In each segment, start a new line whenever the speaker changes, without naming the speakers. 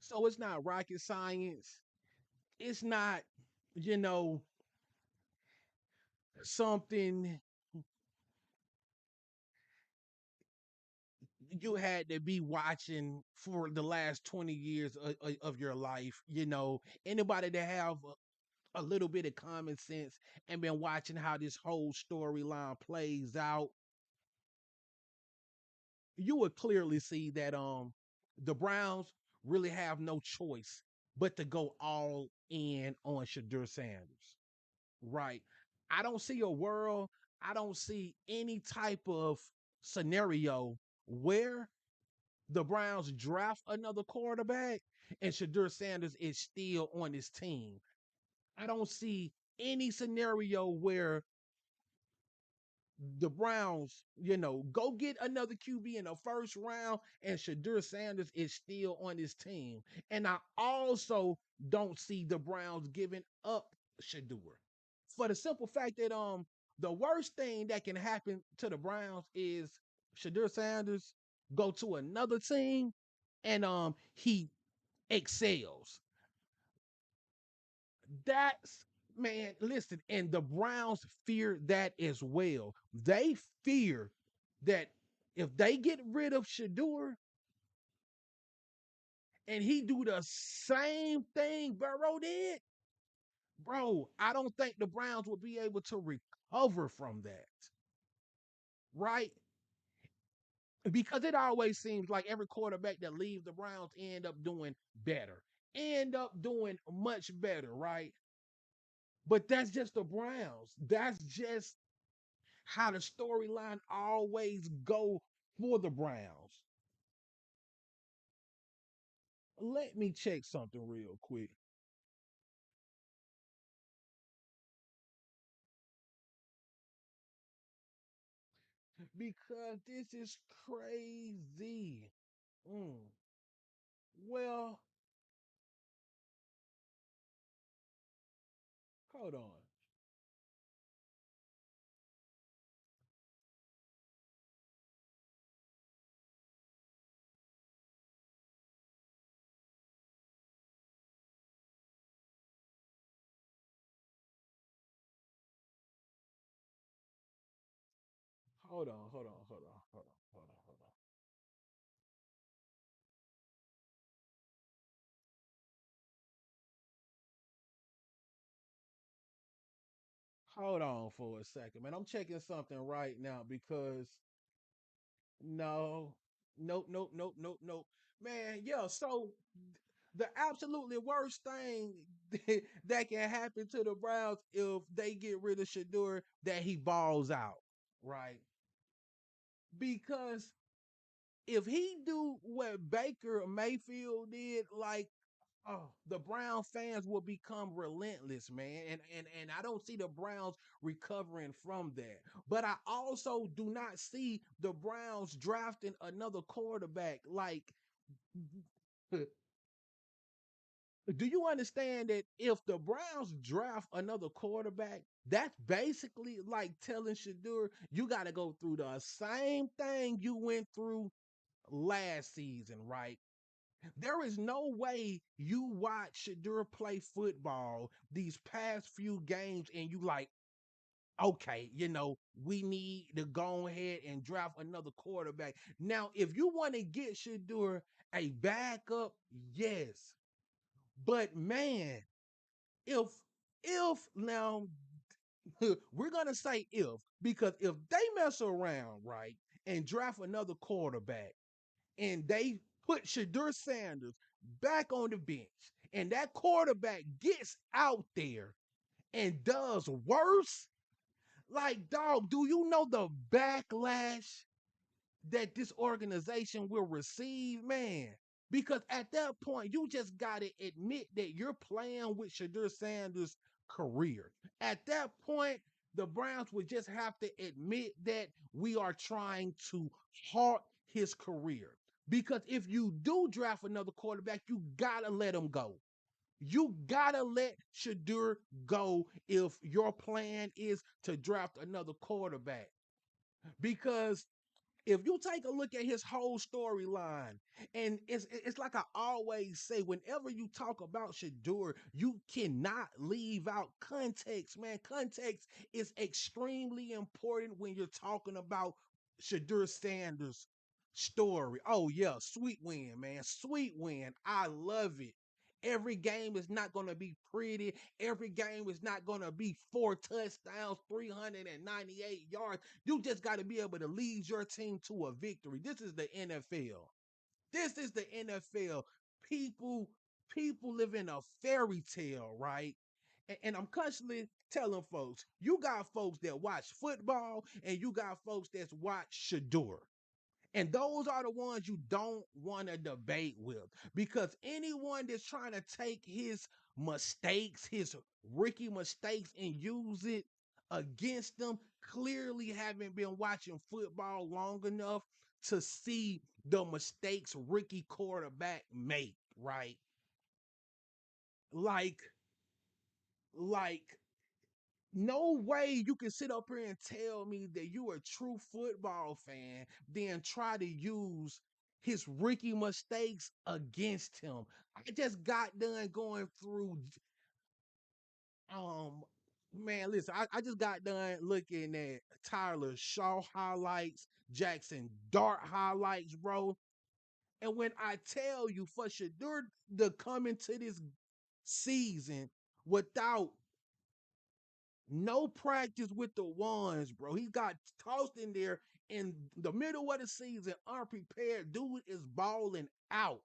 So it's not rocket science. It's not, you know, something you had to be watching for the last 20 years of your life. Anybody that have a little bit of common sense and been watching how this whole storyline plays out, you would clearly see that the Browns really have no choice but to go all in on Shedeur Sanders. Right. I don't see a world, I don't see any type of scenario where the Browns draft another quarterback and Shedeur Sanders is still on his team. I don't see any scenario where the Browns, go get another QB in the first round and Shedeur Sanders is still on his team. And I also don't see the Browns giving up Shedeur. For the simple fact that the worst thing that can happen to the Browns is Shedeur Sanders go to another team and he excels. That's Man, listen, and the Browns fear that as well. They fear that if they get rid of Shedeur and he do the same thing Burrow did, bro, I don't think the Browns will be able to recover from that. Right? Because it always seems like every quarterback that leaves the Browns end up doing better, end up doing much better, right? But that's just the Browns. That's just how the storyline always go for the Browns. Let me check something real quick because this is crazy. Mm. Well, hold on. Hold on, hold on, hold on, hold on, hold on, hold on. Hold on for a second, man. I'm checking something right now because no, nope, nope, nope, nope, nope. Man, yeah, so the absolutely worst thing that can happen to the Browns if they get rid of Shador, that he balls out, right? Because if he do what Baker Mayfield did, like, oh, the Brown fans will become relentless, man. And I don't see the Browns recovering from that. But I also do not see the Browns drafting another quarterback. Like, do you understand that if the Browns draft another quarterback, that's basically like telling Shadur, you got to go through the same thing you went through last season, right? There is no way you watch Shadur play football these past few games and you like, okay, we need to go ahead and draft another quarterback. Now, if you want to get Shadur a backup, yes. But man, if if now we're gonna say if, because if they mess around, right, and draft another quarterback and they put Shadur Sanders back on the bench and that quarterback gets out there and does worse, like, dog, do you know the backlash that this organization will receive, man? Because at that point, you just got to admit that you're playing with Shadur Sanders' career. At that point, the Browns would just have to admit that we are trying to halt his career. Because if you do draft another quarterback, you got to let him go. You got to let Shadur go if your plan is to draft another quarterback. Because If you take a look at his whole storyline, and it's like I always say, whenever you talk about Shedeur, you cannot leave out context, man. Context is extremely important when you're talking about Shedeur Sanders' story. Oh yeah, sweet win, man. Sweet win. I love it. Every game is not going to be pretty. Every game is not going to be 4 touchdowns, 398 yards. You just got to be able to lead your team to a victory. This is the NFL. This is the NFL. People, people live in a fairy tale, right? And I'm constantly telling folks, you got folks that watch football and you got folks that watch Shador. And those are the ones you don't want to debate with because anyone that's trying to take his mistakes, his Ricky mistakes, and use it against them clearly haven't been watching football long enough to see the mistakes Ricky quarterback make, right? Like, like no way you can sit up here and tell me that you a true football fan, then try to use his rookie mistakes against him. I just got done going through um man, listen, I just got done looking at Tyler Shaw highlights, Jackson Dart highlights, bro. And when I tell you for Shedeur to come into this season without no practice with the ones, bro. He got tossed in there in the middle of the season, unprepared. Dude is balling out.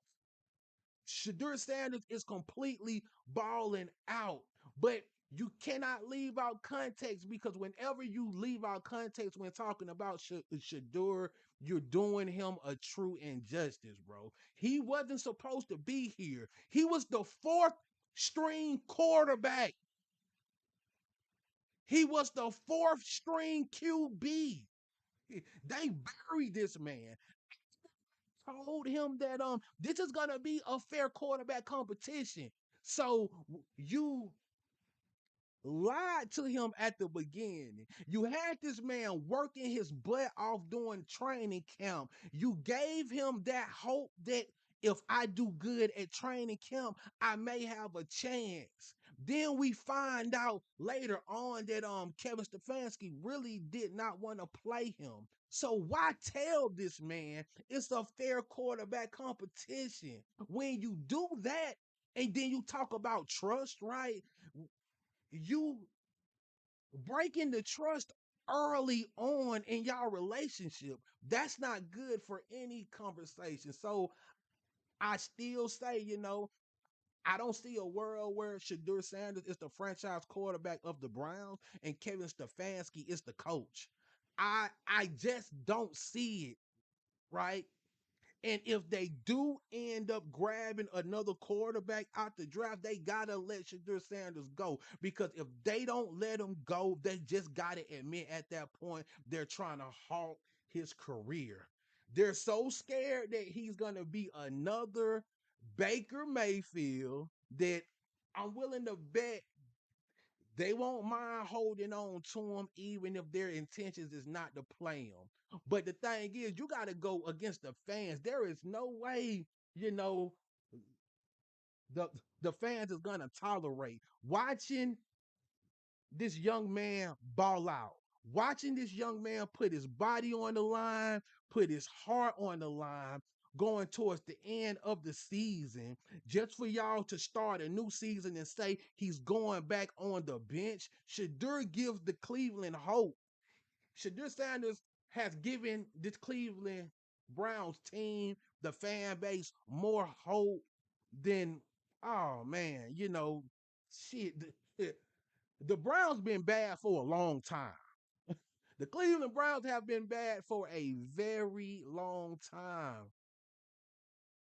Shedeur Sanders is completely balling out. But you cannot leave out context because whenever you leave out context when talking about Shedeur, you're doing him a true injustice, bro. He wasn't supposed to be here. He was the fourth string quarterback. He was the fourth string QB. They buried this man. Told him that this is gonna be a fair quarterback competition. So you lied to him at the beginning. You had this man working his butt off during training camp. You gave him that hope that if I do good at training camp, I may have a chance. Then we find out later on that Kevin Stefanski really did not want to play him. So why tell this man it's a fair quarterback competition? When you do that, and then you talk about trust, right? You breaking the trust early on in y'all relationship. That's not good for any conversation. So I still say, I don't see a world where Shedeur Sanders is the franchise quarterback of the Browns and Kevin Stefanski is the coach. I just don't see it, right? And if they do end up grabbing another quarterback out the draft, they gotta let Shedeur Sanders go. Because if they don't let him go, they just gotta admit at that point they're trying to halt his career. They're so scared that he's gonna be another Baker Mayfield that I'm willing to bet they won't mind holding on to him, even if their intentions is not to play him. But the thing is, you got to go against the fans. There is no way, you know, the the fans is gonna tolerate watching this young man ball out. Watching this young man put his body on the line, put his heart on the line, going towards the end of the season, just for y'all to start a new season and say he's going back on the bench. Shedeur gives the Cleveland hope. Shedeur Sanders has given this Cleveland Browns team, the fan base, more hope than, oh man, shit. The Browns been bad for a long time. The Cleveland Browns have been bad for a very long time.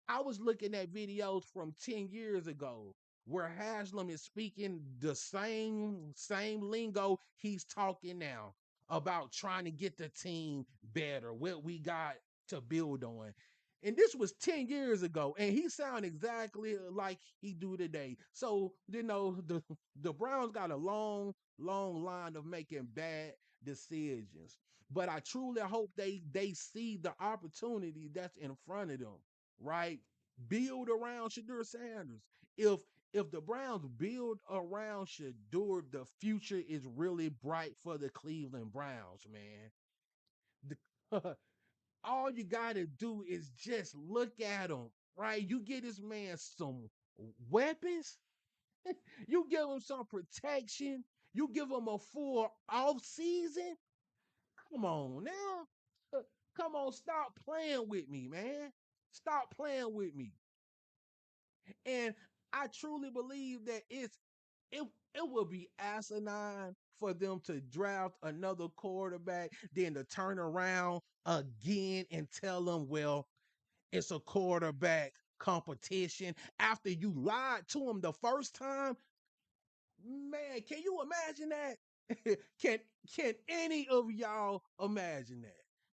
I was looking at videos from 10 years ago where Haslam is speaking the same lingo he's talking now about trying to get the team better, what we got to build on. And this was 10 years ago, and he sound exactly like he do today. So, the Browns got a long line of making bad decisions. But I truly hope they see the opportunity that's in front of them, right? Build around Shedeur Sanders. If if the Browns build around Shedeur, the future is really bright for the Cleveland Browns, man. The, all you gotta do is just look at him, right? You get this man some weapons, you give him some protection, you give him a full off season. Come on now. Come on, stop playing with me, man. Stop playing with me. And I truly believe that it it will be asinine for them to draft another quarterback, then to turn around again and tell them, well, it's a quarterback competition after you lied to them the first time. Man, can you imagine that? can can any of y'all imagine that?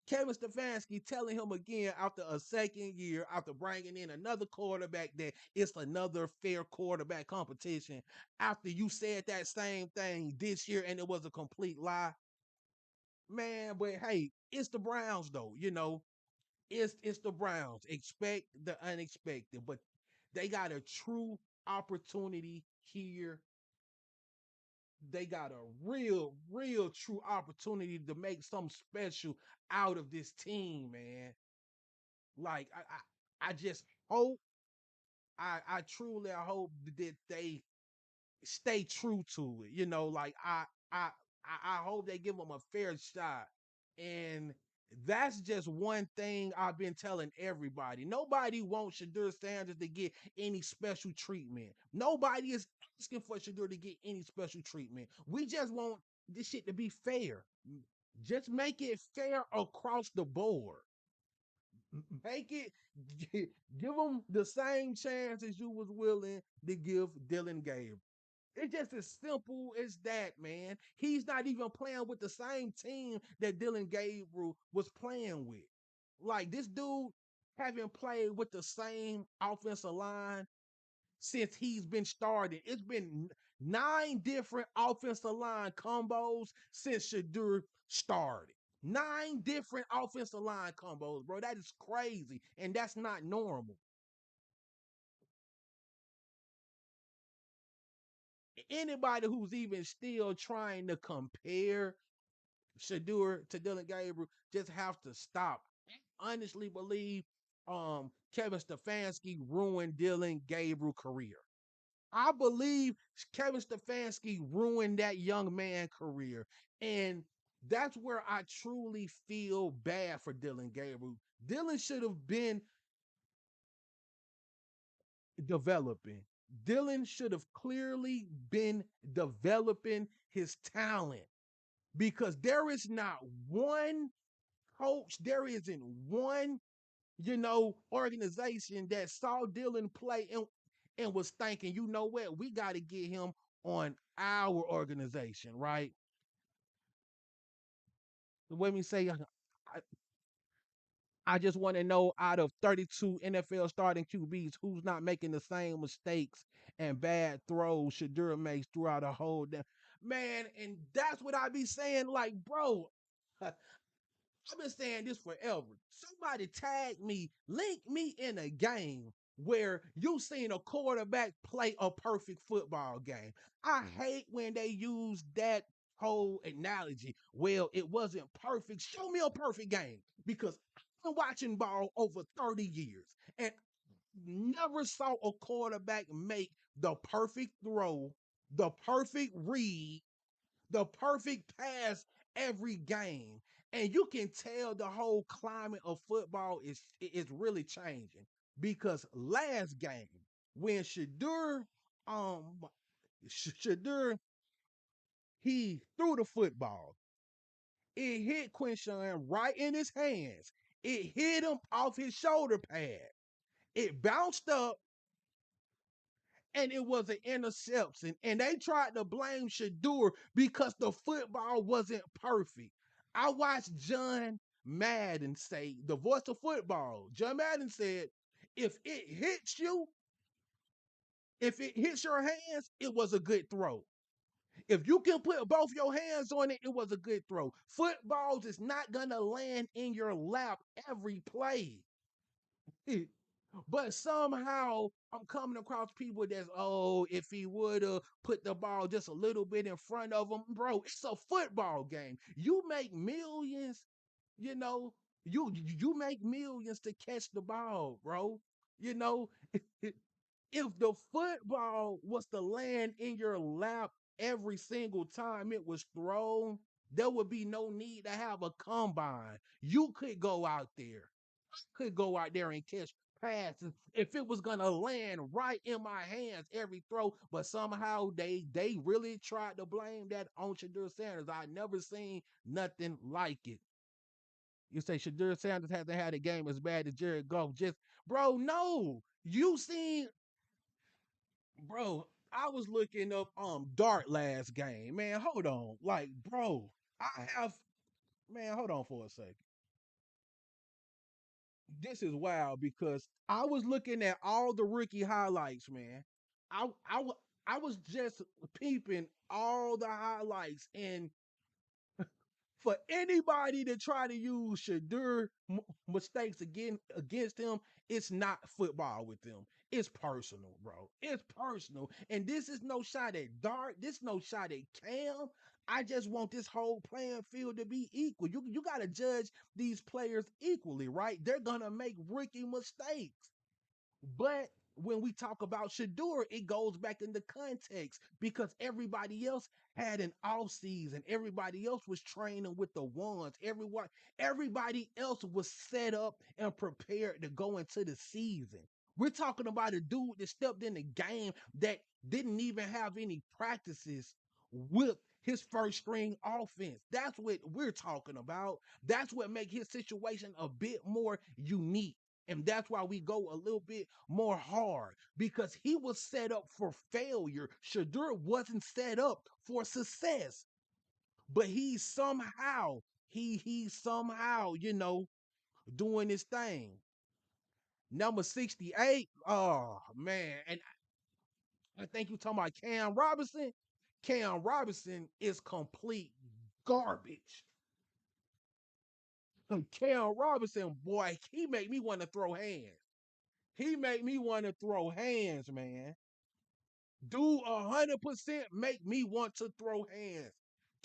Kevin Stefanski telling him again after a second year, after bringing in another quarterback, that it's another fair quarterback competition. After you said that same thing this year and it was a complete lie, man. But hey, it's the Browns though. It's the Browns. Expect the unexpected, but they got a true opportunity here. They got a real true opportunity to make something special out of this team, man. Like I just hope, I truly I hope that they stay true to it. Like I hope they give them a fair shot. And that's just one thing I've been telling everybody. Nobody wants Shedeur Sanders to get any special treatment. Nobody is asking for Shedeur to get any special treatment. We just want this shit to be fair. Just make it fair across the board. Make it give them the same chance as you was willing to give Dylan Gabriel. It's just as simple as that, man. He's not even playing with the same team that Dylan Gabriel was playing with. Like this dude haven't played with the same offensive line since he's been started. It's been 9 different offensive line combos since Shedeur started. 9 different offensive line combos, bro. That is crazy. And that's not normal. Anybody who's even still trying to compare Shedeur to Dylan Gabriel just have to stop. I honestly believe Kevin Stefanski ruined Dylan Gabriel's career. I believe Kevin Stefanski ruined that young man career. And that's where I truly feel bad for Dylan Gabriel. Dylan should have been developing. Dylan should have clearly been developing his talent because there is not one coach, there isn't one, organization that saw Dylan play and was thinking, you know what, we got to get him on our organization, right? Let me say, I just want to know out of 32 NFL starting QBs, who's not making the same mistakes and bad throws Shedeur makes throughout a whole day. Man, and that's what I be saying, like, bro, I've been saying this forever. Somebody tag me, link me in a game where you seen a quarterback play a perfect football game. I hate when they use that whole analogy. Well, it wasn't perfect. Show me a perfect game because I've been watching ball over 30 years and never saw a quarterback make the perfect throw, the perfect read, the perfect pass every game. And you can tell the whole climate of football is really changing because last game when um Shedeur he threw the football, it hit Quinshawn right in his hands. It hit him off his shoulder pad. It bounced up and it was an interception. And they tried to blame Shedeur because the football wasn't perfect. I watched John Madden say, the voice of football. John Madden said, if it hits you, if it hits your hands, it was a good throw. If you can put both your hands on it, it was a good throw. Footballs is not gonna land in your lap every play. But somehow I'm coming across people that's, oh, if he would have put the ball just a little bit in front of him, bro, it's a football game. You make millions, you know, you make millions to catch the ball, bro. You know, if the football was to land in your lap every single time it was thrown, there would be no need to have a combine. You could go out there and catch passes if it was gonna land right in my hands every throw. But somehow they really tried to blame that on Shedeur Sanders. I never seen nothing like it. You say Shedeur Sanders hasn't had a game as bad as Jared Goff. Just bro, no. You seen bro, I was looking up Dart last game. Man, hold on. Like, bro, I have man, hold on for a second. This is wild because I was looking at all the rookie highlights, man. I I was just peeping all the highlights, and for anybody to try to use Shedeur mistakes against him, it's not football with them. It's personal, bro. It's personal. And this is no shot at Dart. This no shot at Cam. I just want this whole playing field to be equal. You gotta judge these players equally, right? They're gonna make rookie mistakes. But when we talk about Shedeur, it goes back into context because everybody else had an off season. Everybody else was training with the ones. Everybody else was set up and prepared to go into the season. We're talking about a dude that stepped in the game that didn't even have any practices with his first string offense. That's what we're talking about. That's what makes his situation a bit more unique. And that's why we go a little bit more hard because he was set up for failure. Shedeur wasn't set up for success, but he somehow, doing his thing. Number 68. Oh man. And I think you talking about Cam Robinson. Cam Robinson is complete garbage. Cam Robinson, boy, he make me want to throw hands. He make me want to throw hands, man. Do 100% make me want to throw hands.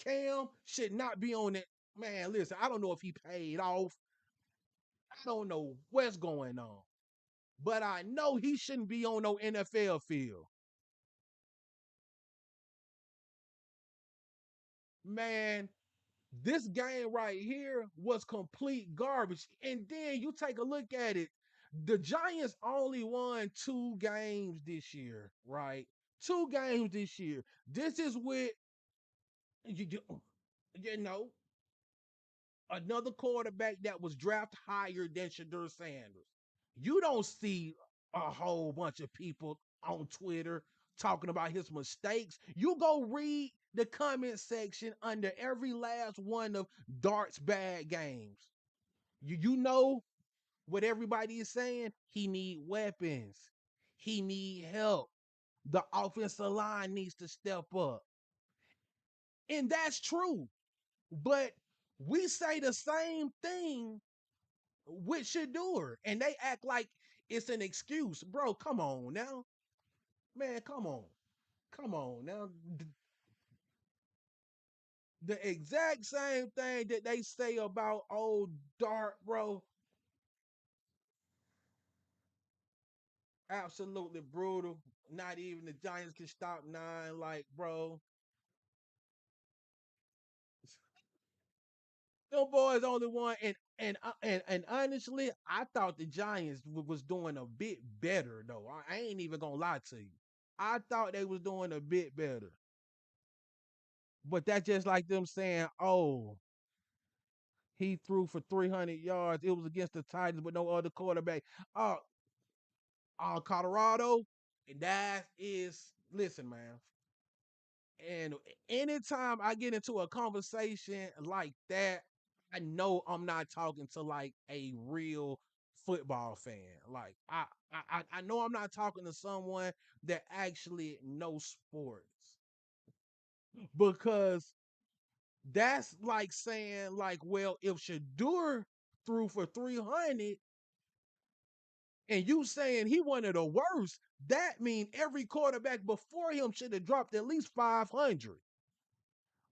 Cam should not be on it. Man, listen, I don't know if he paid off. I don't know what's going on. But I know he shouldn't be on no NFL field. Man, this game right here was complete garbage. And then you take a look at it. The Giants only won 2 games this year, right? 2 games this year. This is with you, you know another quarterback that was drafted higher than Shedeur Sanders. You don't see a whole bunch of people on Twitter talking about his mistakes. You go read the comment section under every last one of Dart's bad games. You know what everybody is saying? He need weapons. He need help. The offensive line needs to step up. And that's true. But we say the same thing with Shedeur, and they act like it's an excuse. Bro, come on now. Man, come on. Come on now. The exact same thing that they say about old Dart, bro. Absolutely brutal. Not even the Giants can stop 9. Like, bro, them boys only won. And honestly, I thought the Giants was doing a bit better though. I ain't even gonna lie to you. I thought they was doing a bit better. But that's just like them saying, "Oh, he threw for 300 yards. It was against the Titans with no other quarterback." Uh, Colorado, and that is listen, man. And anytime I get into a conversation like that, I know I'm not talking to like a real football fan. Like I know I'm not talking to someone that actually knows sports. because that's like saying like, well, if Shedeur threw for 300 and you saying he one of the worst, that mean every quarterback before him should have dropped at least 500.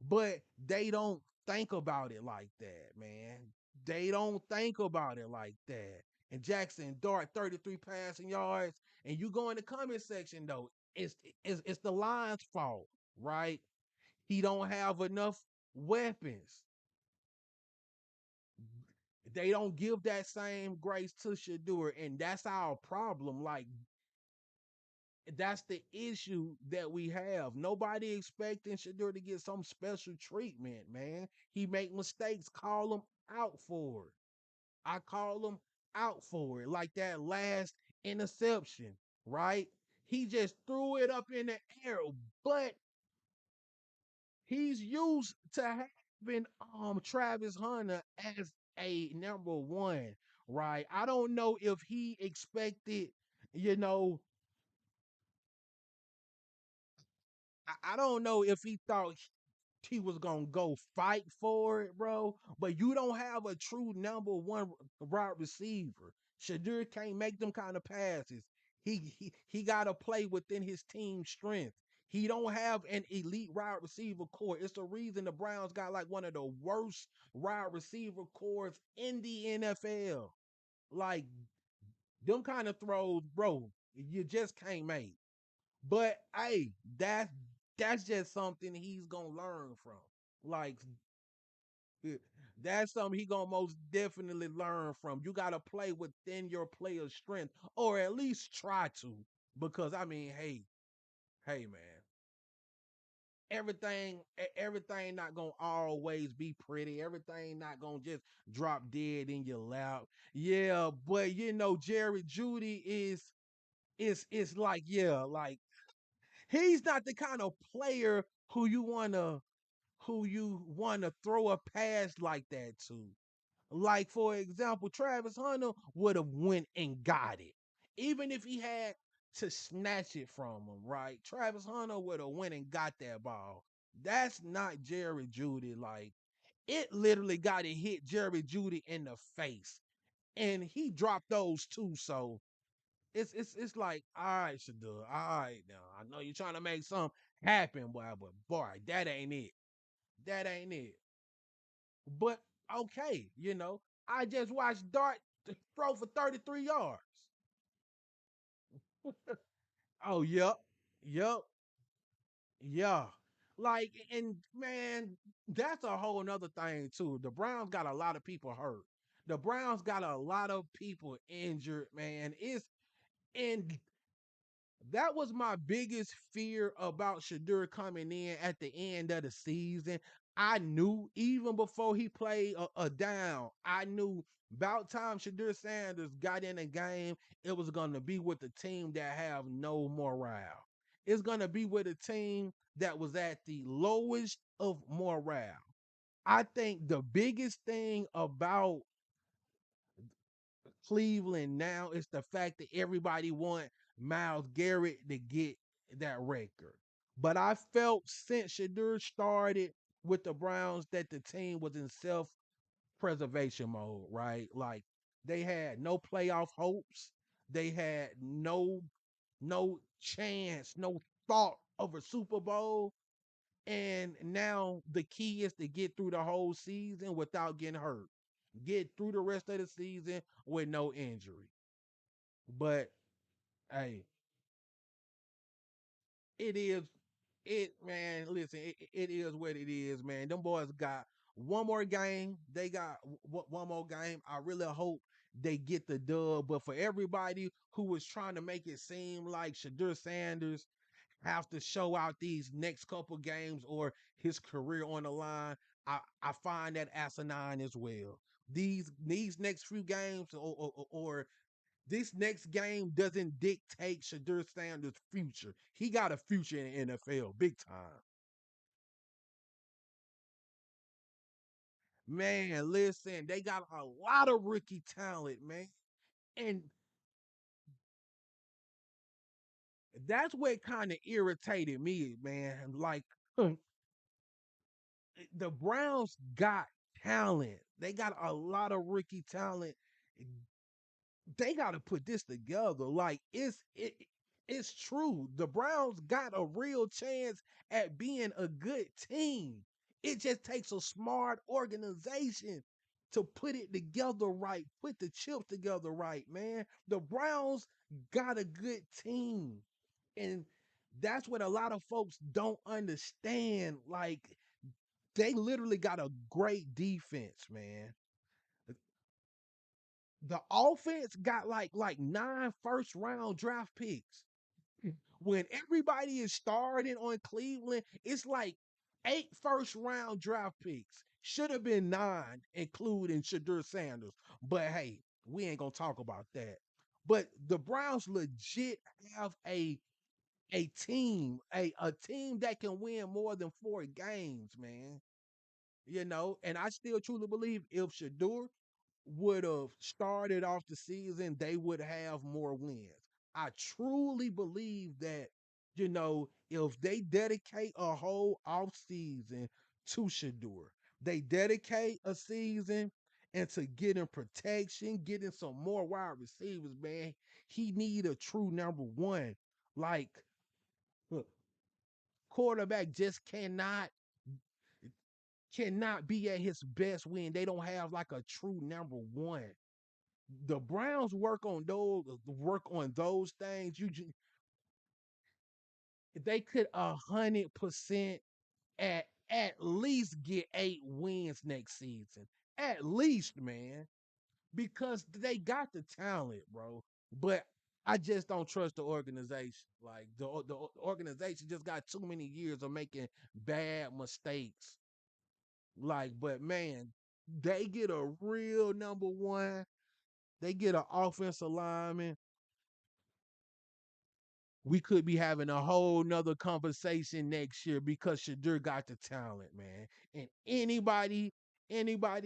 But they don't think about it like that, man. They don't think about it like that. And Jackson Dart 33 passing yards. And you go in the comment section though, it's the line's fault, right? He don't have enough weapons. They don't give that same grace to Shedeur, and that's our problem. Like that's the issue that we have. Nobody expecting Shedeur to get some special treatment, man. He make mistakes, call him out for it. I call him out for it. Like that last interception, right? He just threw it up in the air, but he's used to having Travis Hunter as a number one, right? I don't know if he expected, you know, I don't know if he thought he was gonna go fight for it, bro. But you don't have a true number one wide receiver. Shedeur can't make them kind of passes. He gotta play within his team's strength. He don't have an elite wide receiver core. It's the reason the Browns got like one of the worst wide receiver cores in the NFL. Like them kind of throws, bro, you just can't make. But hey, that's just something he's gonna learn from. Like that's something he gonna most definitely learn from. You gotta play within your player's strength, or at least try to. Because I mean, hey man, everything not gonna always be pretty. Everything not gonna just drop dead in your lap. Yeah, but you know, Jerry Judy is like, yeah, like he's not the kind of player who you wanna throw a pass like that to. Like for example, Travis Hunter would have went and got it, even if he had to snatch it from him. Right, Travis Hunter would have went and got that ball. That's not Jerry Judy. Like it literally got to hit Jerry Judy in the face, and he dropped those two. So it's like, all right, Shedeur, all right now. I know you're trying to make something happen, boy, but boy, that ain't it. That ain't it. But okay, I just watched Dart throw for 33 yards. Oh, yep. Yep. Yeah. Like, and man, that's a whole nother thing too. The Browns got a lot of people hurt. The Browns got a lot of people injured, man. And that was my biggest fear about Shedeur coming in at the end of the season. I knew even before he played a down, I knew about time Shedeur Sanders got in the game, it was going to be with the team that have no morale. It's going to be with a team that was at the lowest of morale. I think the biggest thing about Cleveland now is the fact that everybody want Miles Garrett to get that record. But I felt since Shedeur started with the Browns that the team was in self-preservation mode, right? Like they had no playoff hopes. They had no chance, no thought of a Super Bowl. And now the key is to get through the whole season without getting hurt. Get through the rest of the season with no injury. But hey, it is it man, listen, it is what it is, man. Them boys got one more game. They got one more game. I really hope they get the dub. But for everybody who was trying to make it seem like Shedeur Sanders have to show out these next couple games or his career on the line, I find that asinine as well. These next few games or this next game doesn't dictate Shedeur Sanders' future. He got a future in the NFL, big time. Man, listen, they got a lot of rookie talent, man. And that's what kind of irritated me, man. Like, the Browns got talent. They got a lot of rookie talent. They got to put this together. Like it's true. The Browns got a real chance at being a good team. It just takes a smart organization to put it together right, put the chips together right, man. The Browns got a good team. And that's what a lot of folks don't understand. Like they literally got a great defense, man. The offense got like 9 first round draft picks. When everybody is starting on Cleveland, it's like 8 first round draft picks. Should have been 9, including Shedeur Sanders. But hey, we ain't gonna talk about that. But the Browns legit have a team, a team that can win more than 4 games, man. And I still truly believe if Shador would have started off the season, they would have more wins. I truly believe that, if they dedicate a whole off season to Shador, they dedicate a season into getting protection, getting some more wide receivers, man. He need a true number one. Like, look, quarterback just cannot be at his best when they don't have like a true number one. The Browns work on those things. They could 100% at least get 8 wins next season. At least, man, because they got the talent, bro. But I just don't trust the organization. Like the organization just got too many years of making bad mistakes. Like, but man, they get a real number one. They get an offensive lineman. We could be having a whole nother conversation next year because Shadur got the talent, man. And anybody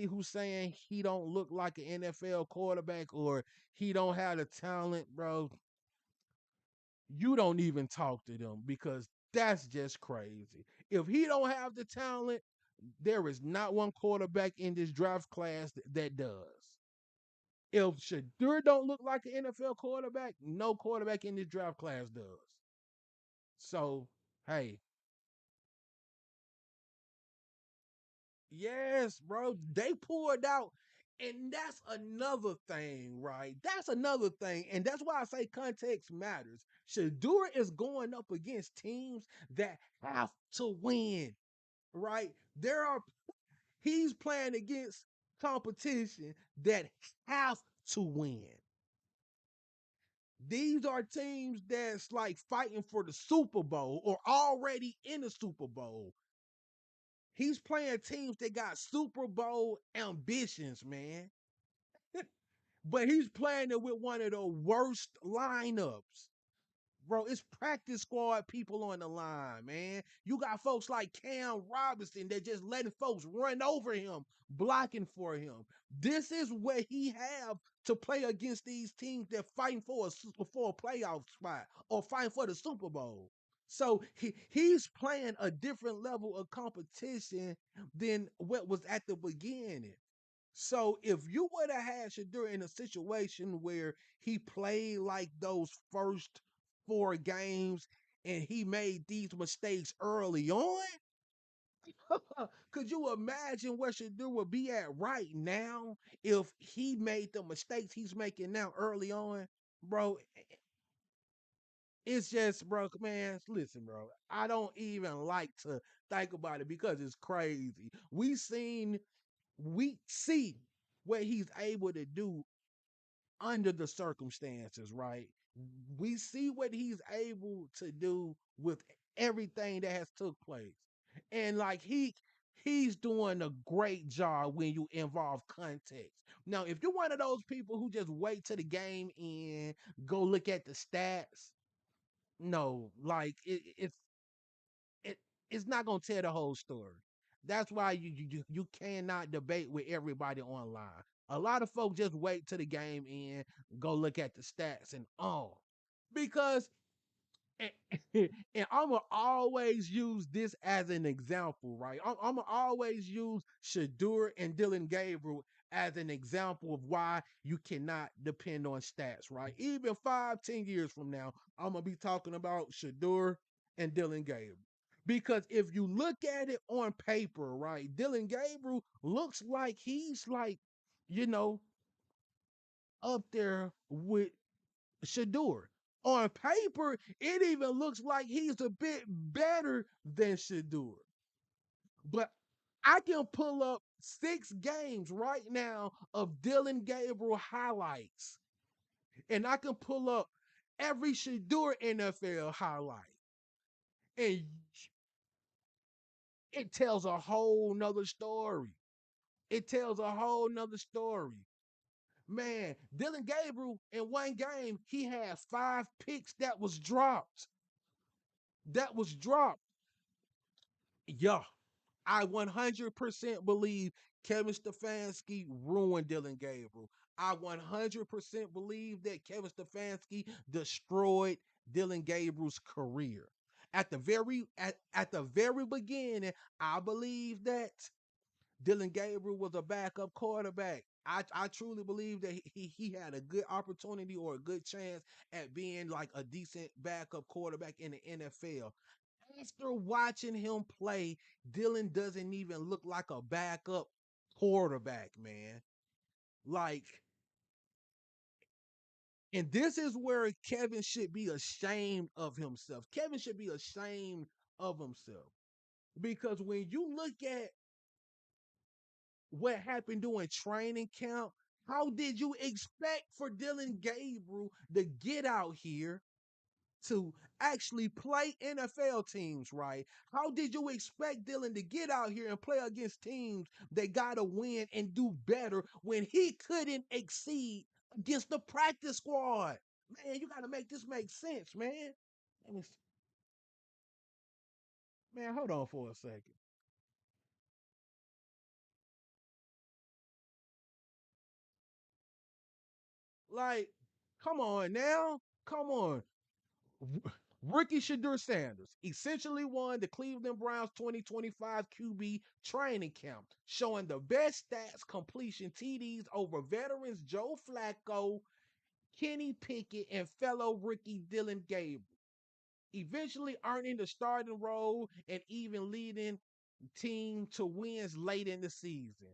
who's saying he don't look like an NFL quarterback or he don't have the talent, bro, you don't even talk to them because that's just crazy. If he don't have the talent, there is not one quarterback in this draft class that does. If Shadur don't look like an NFL quarterback, no quarterback in this draft class does. So, hey, yes, bro, they pulled out. And that's another thing, right? That's another thing. And that's why I say context matters. Shadur is going up against teams that have to win, right? He's playing against competition that have to win. These are teams that's like fighting for the Super Bowl or already in the Super Bowl. He's playing teams that got Super Bowl ambitions, man. But he's playing it with one of the worst lineups. Bro, it's practice squad people on the line, man. You got folks like Cam Robinson that just letting folks run over him, blocking for him. This is what he have to play against these teams that fighting for a playoff spot or fighting for the Super Bowl. So he's playing a different level of competition than what was at the beginning. So if you would have had Shadur in a situation where he played like those first 4 games and he made these mistakes early on, could you imagine where Shadur would be at right now if he made the mistakes he's making now early on? Bro, it's just, bro, man, listen, bro. I don't even like to think about it because it's crazy. We see what he's able to do under the circumstances, right? We see what he's able to do with everything that has took place. And like he's doing a great job when you involve context. Now, if you're one of those people who just wait to the game and go look at the stats, no, like it it's not gonna tell the whole story. That's why you cannot debate with everybody online. A lot of folks just wait till the game end, go look at the stats and all. Because and, and I'm gonna always use this as an example, right? I'm gonna always use Shedeur and Dylan Gabriel as an example of why you cannot depend on stats, right? Even 5, 10 years from now, I'm gonna be talking about Shedeur and Dylan Gabriel. Because if you look at it on paper, right, Dylan Gabriel looks like he's like, you know, up there with Shedeur. On paper, it even looks like he's a bit better than Shedeur. But I can pull up 6 games right now of Dylan Gabriel highlights, and I can pull up every Shedeur NFL highlight, and it tells a whole nother story. It tells a whole nother story. Man, Dylan Gabriel in one game, he had 5 picks that was dropped. That was dropped. Yeah, I 100% believe Kevin Stefanski ruined Dylan Gabriel. I 100% believe that Kevin Stefanski destroyed Dylan Gabriel's career. At the very beginning, I believe that Dylan Gabriel was a backup quarterback. I truly believe that he had a good opportunity or a good chance at being like a decent backup quarterback in the NFL. After watching him play, Dylan doesn't even look like a backup quarterback, man. Like, and this is where Kevin should be ashamed of himself. Kevin should be ashamed of himself. Because when you look at what happened during training camp, how did you expect for Dylan Gabriel to get out here to actually play NFL teams, right? How did you expect Dylan to get out here and play against teams that got to win and do better when he couldn't exceed against the practice squad? Man, you got to make this make sense, man. Man, hold on for a second. Like, come on now. Come on. Rookie Shedeur Sanders essentially won the Cleveland Browns 2025 QB training camp, showing the best stats, completion, TDs over veterans Joe Flacco, Kenny Pickett, and fellow rookie Dylan Gabriel, eventually earning the starting role and even leading team to wins late in the season.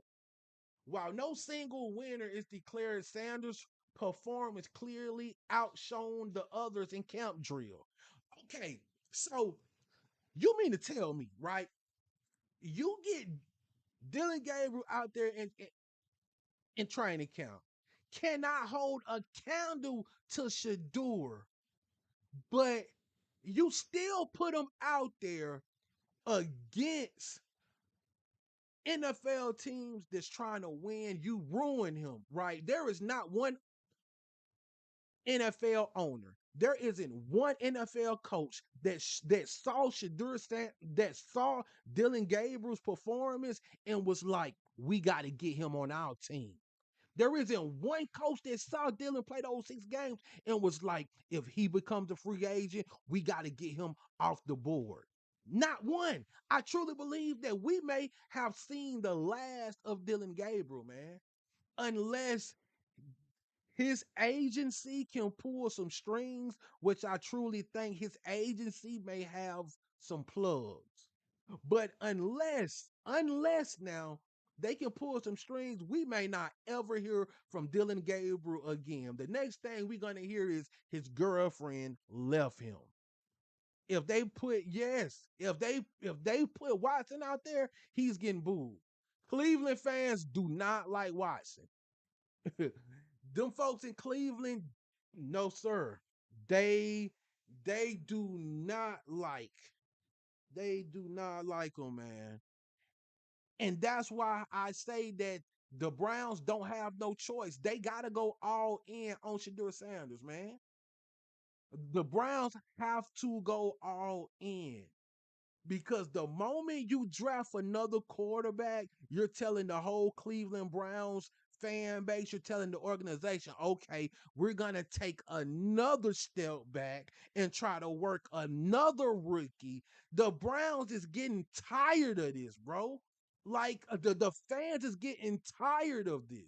While no single winner is declared, Sanders' performance clearly outshone the others in camp drill. Okay, so you mean to tell me, right? You get Dylan Gabriel out there in training camp, cannot hold a candle to Shedeur, but you still put him out there against NFL teams that's trying to win. You ruin him, right? There is not one NFL owner. There isn't one NFL coach that saw that saw Dylan Gabriel's performance and was like, "We got to get him on our team." There isn't one coach that saw Dylan play those 6 games and was like, "If he becomes a free agent, we got to get him off the board." Not one. I truly believe that we may have seen the last of Dylan Gabriel, man, unless his agency can pull some strings, which I truly think his agency may have some plugs. But unless now they can pull some strings, we may not ever hear from Dylan Gabriel again. The next thing we're gonna hear is his girlfriend left him. If they put if they put Watson out there, he's getting booed. Cleveland fans do not like Watson. Them folks in Cleveland, no sir. They they do not like they do not like him, man. And that's why I say that the Browns don't have no choice. They gotta go all in on Shedeur Sanders, man. The Browns have to go all in. Because the moment you draft another quarterback, you're telling the whole Cleveland Browns fan base, you're telling the organization, okay, we're gonna take another step back and try to work another rookie. The Browns is getting tired of this, bro. Like the fans is getting tired of this.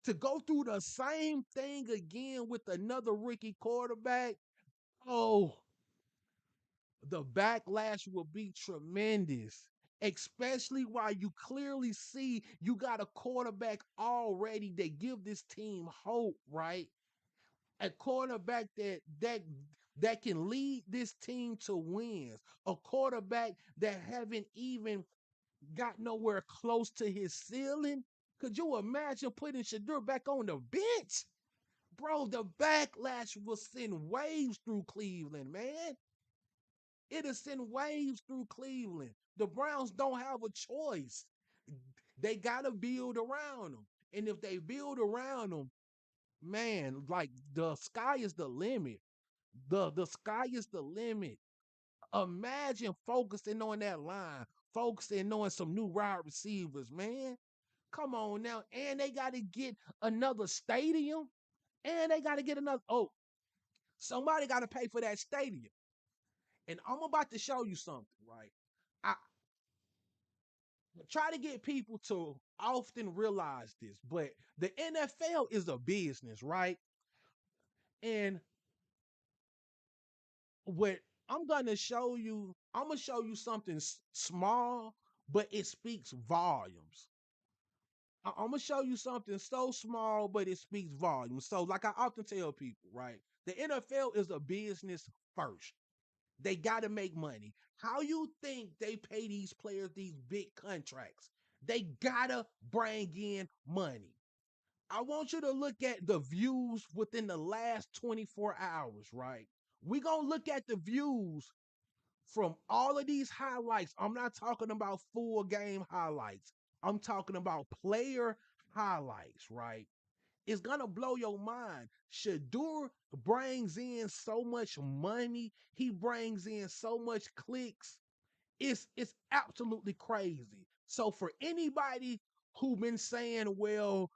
To go through the same thing again with another rookie quarterback, oh, the backlash will be tremendous. Especially while you clearly see you got a quarterback already that give this team hope, right? A quarterback that can lead this team to wins. A quarterback that haven't even got nowhere close to his ceiling. Could you imagine putting Shedeur back on the bench? Bro, the backlash will send waves through Cleveland, man. It'll send waves through Cleveland. The Browns don't have a choice. They got to build around them. And if they build around them, man, like the sky is the limit. The sky is the limit. Imagine focusing on that line, focusing on some new wide receivers, man. Come on now. And they got to get another stadium. And they got to get another. Oh, somebody got to pay for that stadium. And I'm about to show you something, right? I try to get people to often realize this, but the NFL is a business, right? And what I'm gonna show you something small, but it speaks volumes. I'm gonna show you something so small, but it speaks volumes. So, like I often tell people, right? The NFL is a business first. They got to make money. How you think they pay these players these big contracts? They gotta bring in money. I want you to look at the views within the last 24 hours, right? We're gonna look at the views from all of these highlights. I'm not talking about full game highlights. I'm talking about player highlights, right? It's gonna blow your mind. Shedeur brings in so much money. He brings in so much clicks. It's absolutely crazy. So for anybody who been saying, well,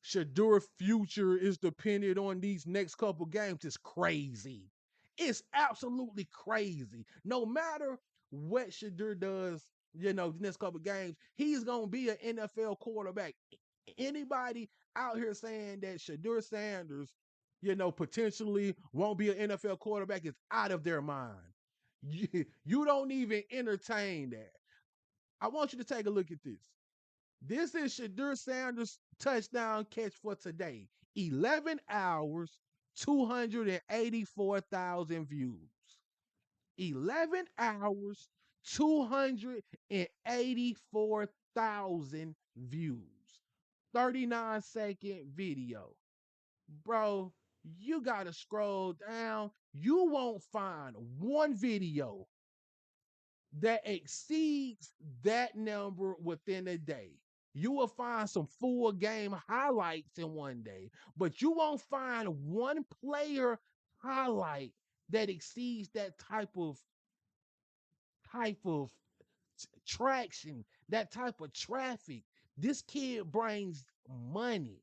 Shedeur future is dependent on these next couple games, is crazy. It's absolutely crazy. No matter what Shedeur does, the next couple games, he's gonna be an NFL quarterback. Anybody out here saying that Shedeur Sanders, potentially won't be an NFL quarterback is out of their mind. You don't even entertain that. I want you to take a look at this. This is Shedeur Sanders' touchdown catch for today. 11 hours, 284,000 views. 11 hours, 284,000 views. 39-second video. Bro, you got to scroll down. You won't find one video that exceeds that number within a day. You will find some full game highlights in one day, but you won't find one player highlight that exceeds that type of traction, that type of traffic. This kid brings money.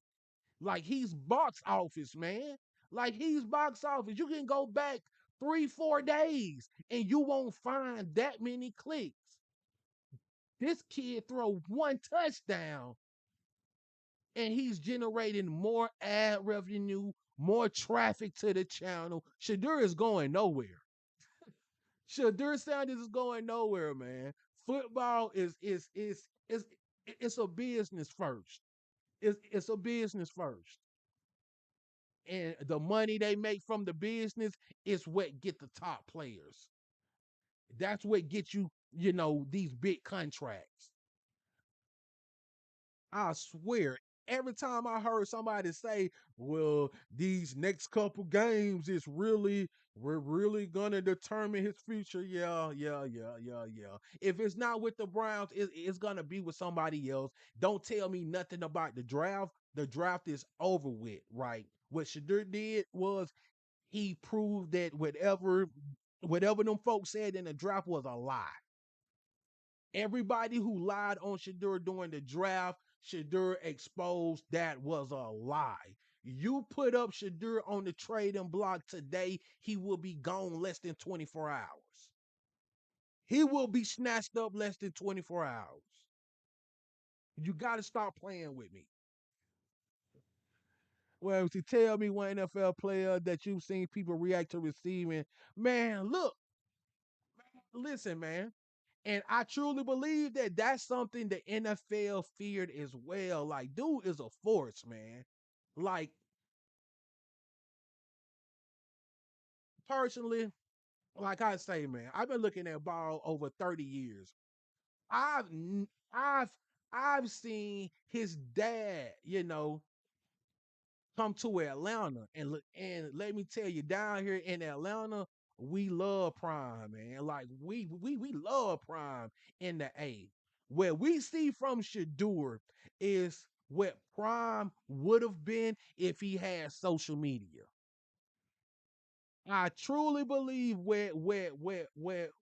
Like he's box office, man. Like he's box office. You can go back 3, 4 days and you won't find that many clicks. This kid throw one touchdown and he's generating more ad revenue, more traffic to the channel. Shedeur is going nowhere. Shedeur Sanders is going nowhere, man. Football is it's a business first. It's a business first. And the money they make from the business is what get the top players. That's what gets you, these big contracts. I swear, every time I heard somebody say, well, these next couple games is we're really gonna determine his future. Yeah, yeah, yeah, yeah, yeah. If it's not with the Browns, it's gonna be with somebody else. Don't tell me nothing about the draft. The draft is over with, right? What Shedeur did was he proved that whatever them folks said in the draft was a lie. Everybody who lied on Shedeur during the draft Shedeur exposed that was a lie. You put up Shedeur on the trading block today, he will be gone less than 24 hours. He will be snatched up less than 24 hours. You got to stop playing with me. Well, to tell me one NFL player that you've seen people react to receiving, man, look, listen, man. And I truly believe that that's something the NFL feared as well. Like, dude is a force, man. Like, personally, like I say, man, I've been looking at ball over 30 years. I've n- I've I've seen his dad, come to Atlanta and look, and let me tell you, down here in Atlanta, we love Prime, man. Like we love Prime in the A. Where we see from Shedeur is what Prime would have been if he had social media. I truly believe where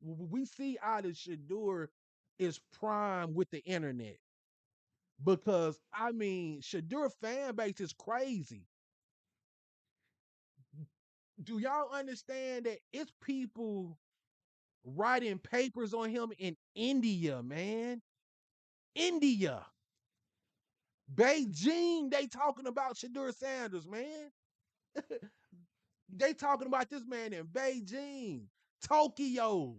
we see out of Shedeur is Prime with the internet. Because I mean, Shedeur fan base is crazy. Do y'all understand that it's people writing papers on him in India, man? India. Beijing, they talking about Shedeur Sanders, man. They talking about this man in Beijing, Tokyo.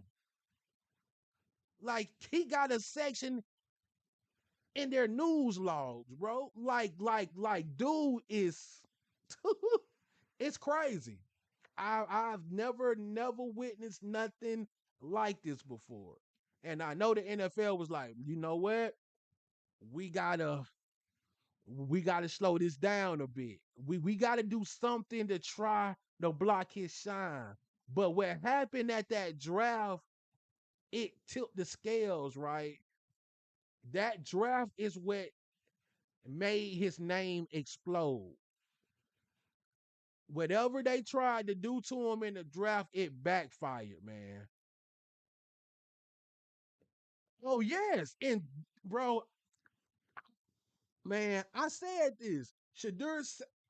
Like he got a section in their news logs, bro. Dude is it's crazy. I've never witnessed nothing like this before. And I know the NFL was like, you know what? We gotta we gotta slow this down a bit. We gotta do something to try to block his shine. But what happened at that draft, it tipped the scales, right? That draft is what made his name explode. Whatever they tried to do to him in the draft, it backfired, man. Oh yes, and bro, man, I said this.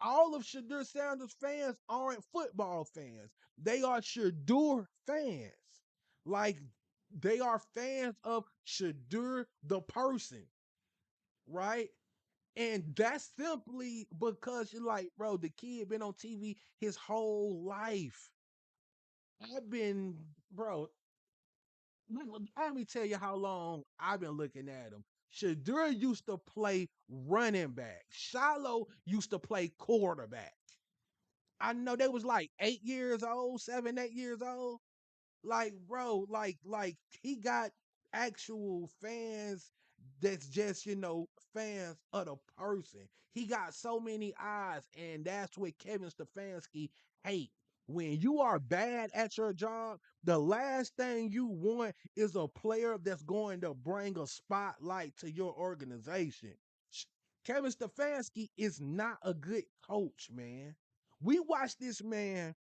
All of Shedeur Sanders fans aren't football fans. They are Shedeur fans. Like they are fans of Shedeur the person, right? And that's simply because you're like, bro, the kid been on TV his whole life. I've been, bro, let me tell you how long I've been looking at him. Shedeur used to play running back. Shiloh used to play quarterback. I know they was like 8 years old, 7, 8 years old. Like, bro, like he got actual fans that's just, fans of the person. He got so many eyes, and that's what Kevin Stefanski hate. When you are bad at your job, the last thing you want is a player that's going to bring a spotlight to your organization. Kevin Stefanski is not a good coach, man. We watched this man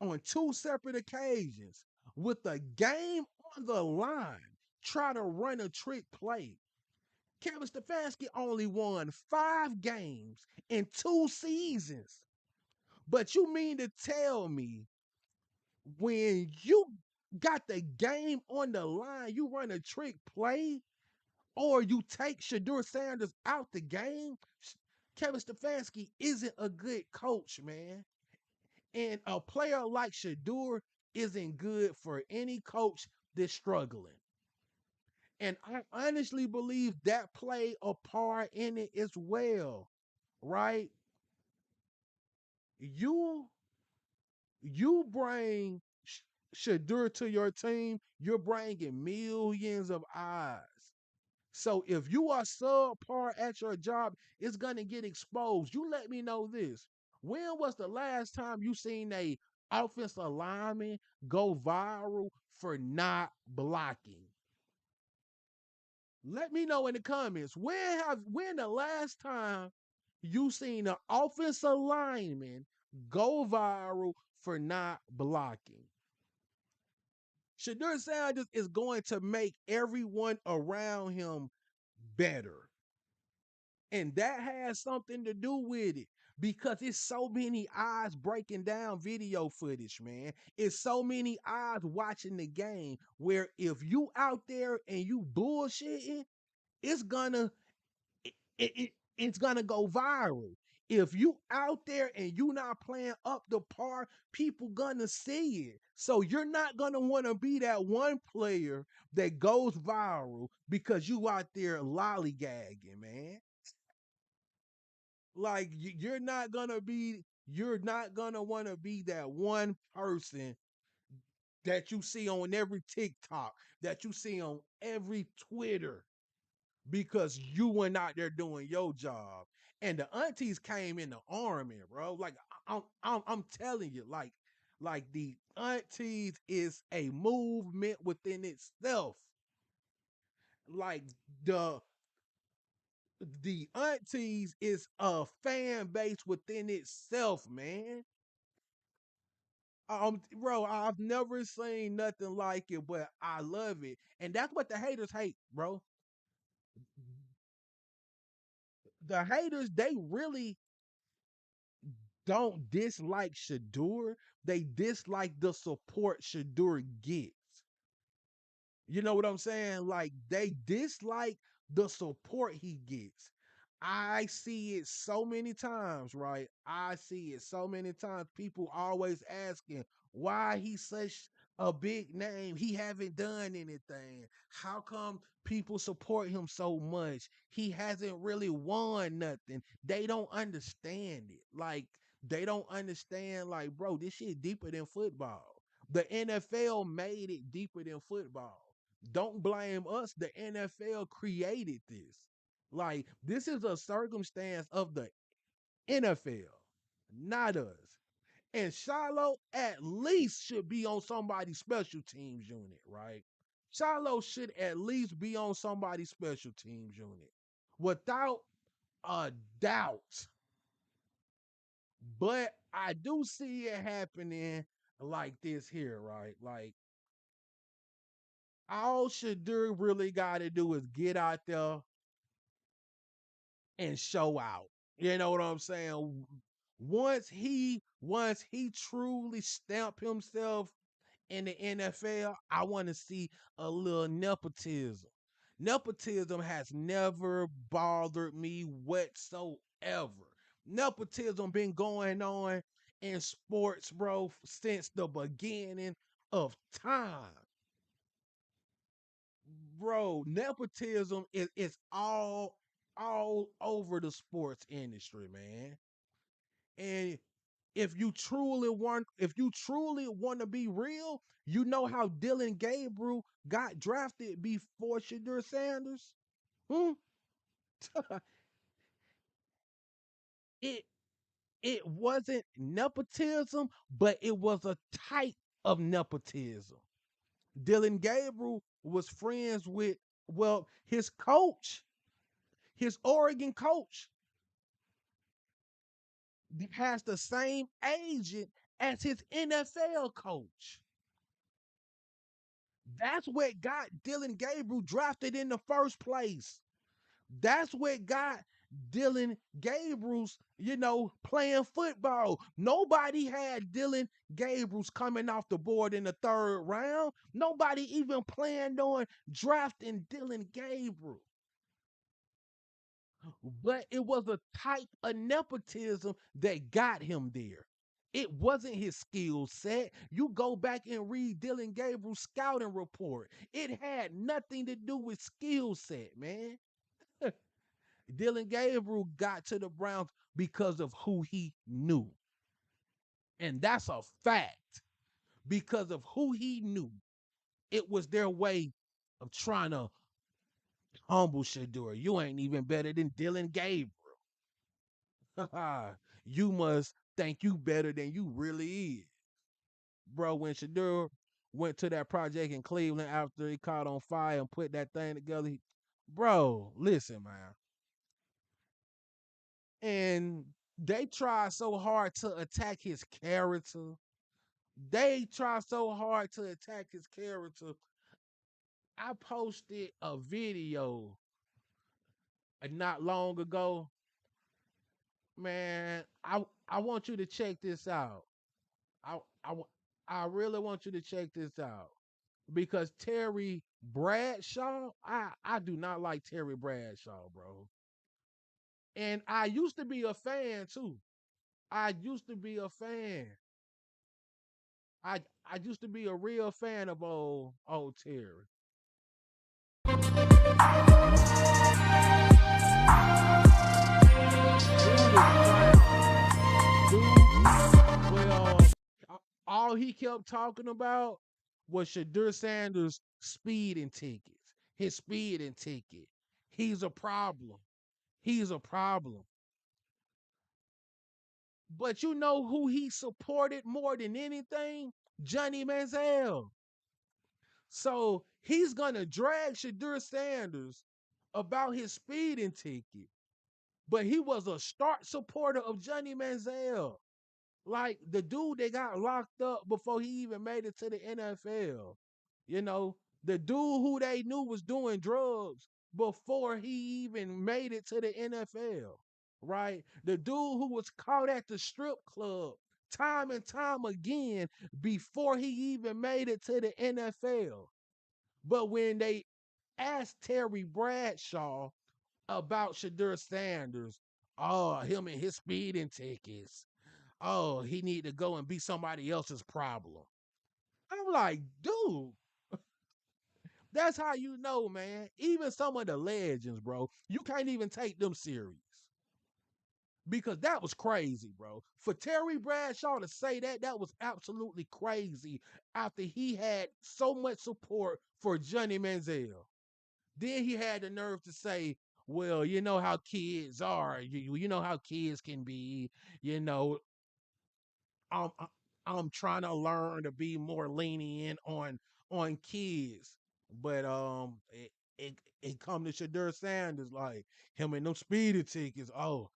on two separate occasions with the game on the line try to run a trick play. Kevin Stefanski only won 5 games in 2 seasons. But you mean to tell me when you got the game on the line, you run a trick play or you take Shedeur Sanders out the game? Kevin Stefanski isn't a good coach, man. And a player like Shedeur isn't good for any coach that's struggling. And I honestly believe that played a part in it as well, right? You you bring Shedeur to your team, you're bringing millions of eyes. So if you are subpar at your job, it's gonna get exposed. You let me know this. When was the last time you seen a offensive lineman go viral for not blocking? Let me know in the comments. When the last time you seen an offensive lineman go viral for not blocking? Shedeur Sanders is going to make everyone around him better. And that has something to do with it because it's so many eyes breaking down video footage, man. It's so many eyes watching the game where if you out there and you bullshitting, it's gonna it's gonna go viral. If you out there and you not playing up the par, people gonna see it. So you're not gonna want to be that one player that goes viral because you out there lollygagging, man. Like you're not gonna want to be that one person that you see on every TikTok, that you see on every Twitter, because you went out there doing your job. And the aunties came in the army, bro. Like I'm telling you, like the aunties is a movement within itself. Like the the aunties is a fan base within itself, man. Bro, I've never seen nothing like it, but I love it, and that's what the haters hate, bro. The haters, they really don't dislike Shedeur. They dislike the support Shedeur gets. You know what I'm saying? Like they dislike the support he gets. I see it so many times, right? I see it so many times. People always asking why he's such a big name. He haven't done anything. How come people support him so much? He hasn't really won nothing. They don't understand it. Like they don't understand, like, bro, this shit deeper than football. The NFL made it deeper than football. Don't blame us. The NFL created this. Like, this is a circumstance of the NFL, not us. And Shiloh at least should be on somebody's special teams unit, right? Shiloh should at least be on somebody's special teams unit without a doubt. But I do see it happening like this here, right? Like, all Shadur really got to do is get out there and show out. You know what I'm saying? Once he truly stamp himself in the NFL, I want to see a little nepotism. Nepotism has never bothered me whatsoever. Nepotism been going on in sports, bro, since the beginning of time. Bro, nepotism is all over the sports industry, man. And if you truly want to be real, you know how Dylan Gabriel got drafted before Shedeur Sanders? Hmm? it it wasn't nepotism, but it was a type of nepotism. Dylan Gabriel was friends with, well, his coach, his Oregon coach has the same agent as his NFL coach. That's what got Dylan Gabriel drafted in the first place. That's what got Dylan Gabriel's, playing football. Nobody had Dylan Gabriel's coming off the board in the third round. Nobody even planned on drafting Dylan Gabriel. But it was a type of nepotism that got him there. It wasn't his skill set. You go back and read Dylan Gabriel's scouting report. It had nothing to do with skill set, man. Dylan Gabriel got to the Browns because of who he knew. And that's a fact. Because of who he knew. It was their way of trying to humble Shedeur. You ain't even better than Dylan Gabriel. You must think you better than you really is. Bro, when Shedeur went to that project in Cleveland after he caught on fire and put that thing together, bro, listen, man. And they try so hard to attack his character. They try so hard to attack his character. I posted a video not long ago, man. I want you to check this out. I I wa- I really want you to check this out because Terry Bradshaw, I do not like Terry Bradshaw, bro. And I used to be a fan too. I used to be a fan. I used to be a real fan of old Terry. Dude is clowning. Dude, well, all he kept talking about was Shedeur Sanders' speeding tickets. His speeding ticket. He's a problem. He's a problem. But you know who he supported more than anything? Johnny Manziel. So he's gonna drag Shedeur Sanders about his speeding ticket. But he was a stark supporter of Johnny Manziel. Like the dude that got locked up before he even made it to the NFL. You know, the dude who they knew was doing drugs before he even made it to the NFL. Right? The dude who was caught at the strip club time and time again before he even made it to the NFL. But when they asked Terry Bradshaw about Shedeur Sanders, oh, him and his speeding tickets. Oh, he need to go and be somebody else's problem. I'm like, dude, that's how you know, man. Even some of the legends, bro, you can't even take them serious. Because that was crazy, bro. For Terry Bradshaw to say that, that was absolutely crazy after he had so much support for Johnny Manziel. Then he had the nerve to say, well, you know how kids are. You know how kids can be. You know, I'm I'm trying to learn to be more lenient on kids, but it it come to Shedeur Sanders like him and them speeding tickets. Oh,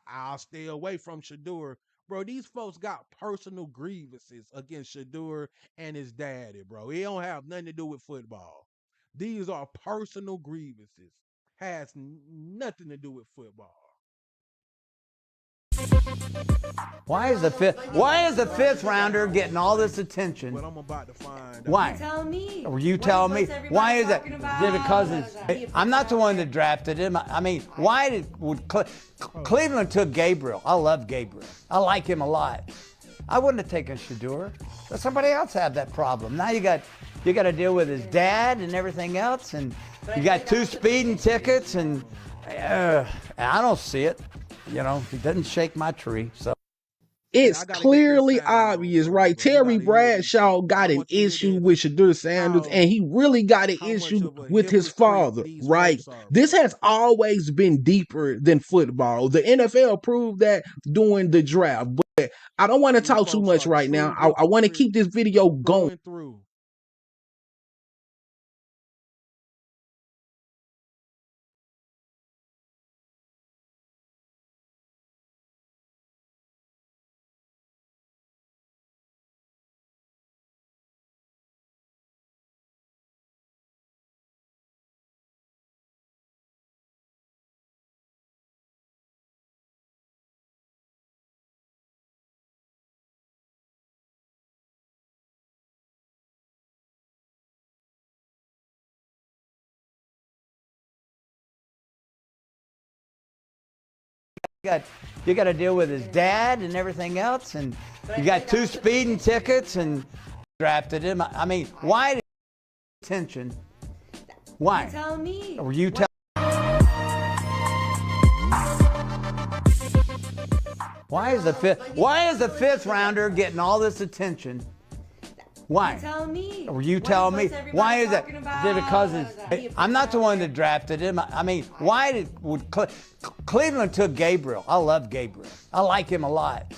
I'll stay away from Shedeur. Bro, these folks got personal grievances against Shedeur and his daddy, bro. It don't have nothing to do with football. These are personal grievances. Has nothing to do with football.
Why is the fifth rounder getting all this attention?
Well, I'm about to find out.
Why?
Tell me.
You tell me. Why is it? Because I'm not the one that drafted him. I mean, why would Cleveland took Gabriel? I love Gabriel. I like him a lot. I wouldn't have taken Shedeur. Let somebody else have that problem. Now you got to deal with his dad and everything else, and you got 2 speeding tickets, and I don't see it. You know, he doesn't shake my tree. So
It's clearly obvious, right? Terry Bradshaw got an issue with Shedeur Sanders, and he really got an issue with his father, right? This has always been deeper than football. The NFL proved that during the draft, but I don't want to talk too much right now. I want to keep this video going.
you got to deal with his dad and everything else, and you got 2 speeding tickets, and drafted him. I mean, why did attention? Why?
You tell me.
Or you tell. Why is the fifth rounder getting all this attention? Why?
You tell me.
Or you tell me. Why is it? Because I'm not the one that drafted him. I mean, why would Cleveland took Gabriel? I love Gabriel. I like him a lot.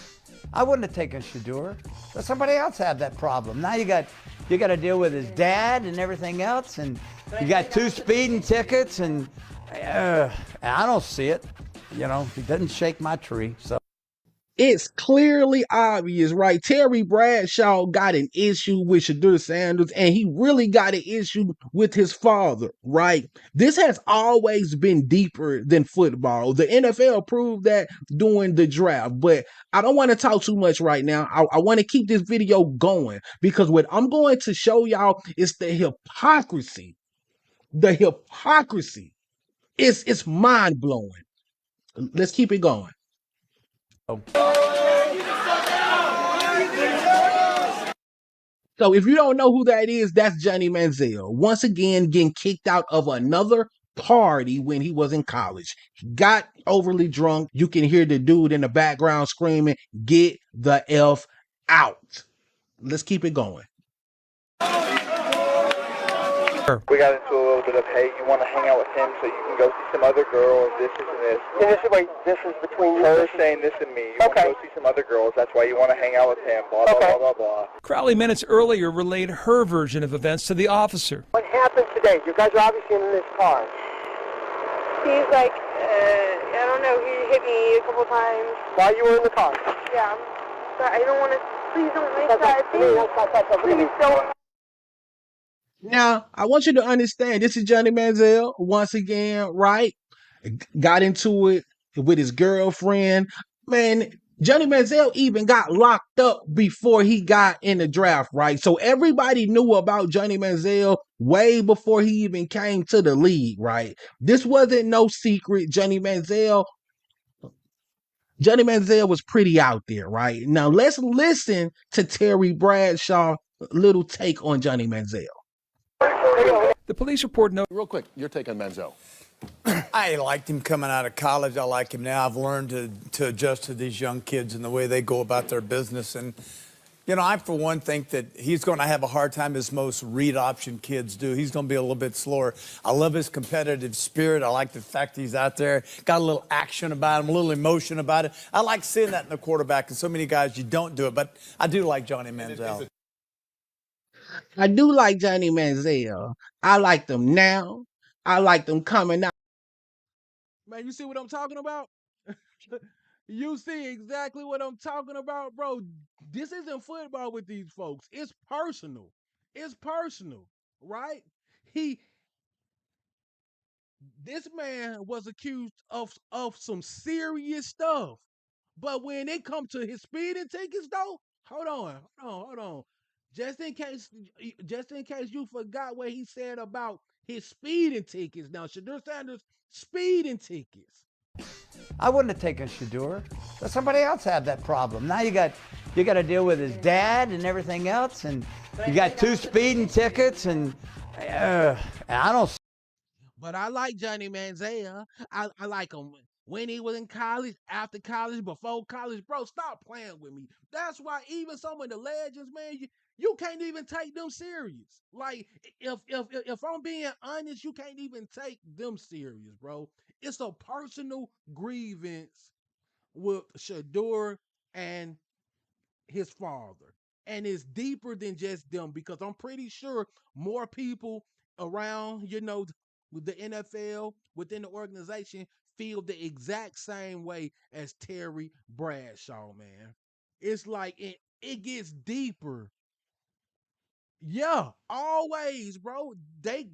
I wouldn't have taken Shedeur. Let somebody else have that problem. Now you got to deal with his dad and everything else, and you got 2 speeding tickets, and I don't see it. You know, he doesn't shake my tree. So.
It's clearly obvious, right? Terry Bradshaw got an issue with Shedeur Sanders, and he really got an issue with his father, right? This has always been deeper than football. The NFL proved that during the draft, but I don't want to talk too much right now. I want to keep this video going because what I'm going to show y'all is the hypocrisy. The hypocrisy. It's mind blowing. Let's keep it going. So if you don't know who that is, that's Johnny Manziel. Once again, getting kicked out of another party when he was in college. He got overly drunk. You can hear the dude in the background screaming, "Get the F out." Let's keep it going.
We got into a little bit of, hey, you want to hang out with him so you can go see some other girls, this and this.
And this is, wait, this is between you?
Her saying this and me. You want to go see some other girls, that's why you want to hang out with him, blah, blah, blah, blah, blah.
Crowley minutes earlier relayed her version of events to the officer.
What happened today? You guys are obviously in this car.
He's like, I don't know, he hit me a couple times.
While you were in the car?
Yeah. But I don't want to, please don't make that. Please don't.
Now, I want you to understand this is Johnny Manziel once again, right? Got into it with his girlfriend. Man, Johnny Manziel even got locked up before he got in the draft, right? So everybody knew about Johnny Manziel way before he even came to the league, right? This wasn't no secret. Johnny Manziel was pretty out there, right? Now let's listen to Terry Bradshaw little take on Johnny Manziel.
The police report noted.
Real quick, your take on Manziel.
I liked him coming out of college. I like him now. I've learned to adjust to these young kids and the way they go about their business. And, you know, I, for one, think that he's going to have a hard time as most read option kids do. He's going to be a little bit slower. I love his competitive spirit. I like the fact he's out there, got a little action about him, a little emotion about it. I like seeing that in the quarterback, and so many guys, you don't do it. But I do like Johnny Manziel.
I do like Johnny Manziel. I like them now. I like them coming out. Man, you see what I'm talking about? You see exactly what I'm talking about, bro. This isn't football with these folks. It's personal. It's personal, right? He this man was accused of some serious stuff. But when it comes to his speeding tickets, though, hold on. Just in case, just in case you forgot what he said about his speeding tickets. Now, Shedeur Sanders speeding tickets.
I wouldn't have taken Shedeur. Let somebody else have that problem. Now you got to deal with his dad and everything else, and you got 2 speeding tickets, and I don't.
But I like Johnny Manziel. I like him when he was in college, after college, before college. Bro, stop playing with me. That's why even some of the legends, man, you can't even take them serious. Like if I'm being honest, you can't even take them serious, bro. It's a personal grievance with Shedeur and his father. And it's deeper than just them because I'm pretty sure more people around, with the NFL, within the organization, feel the exact same way as Terry Bradshaw, man. It's like it gets deeper. Yeah, always, bro. They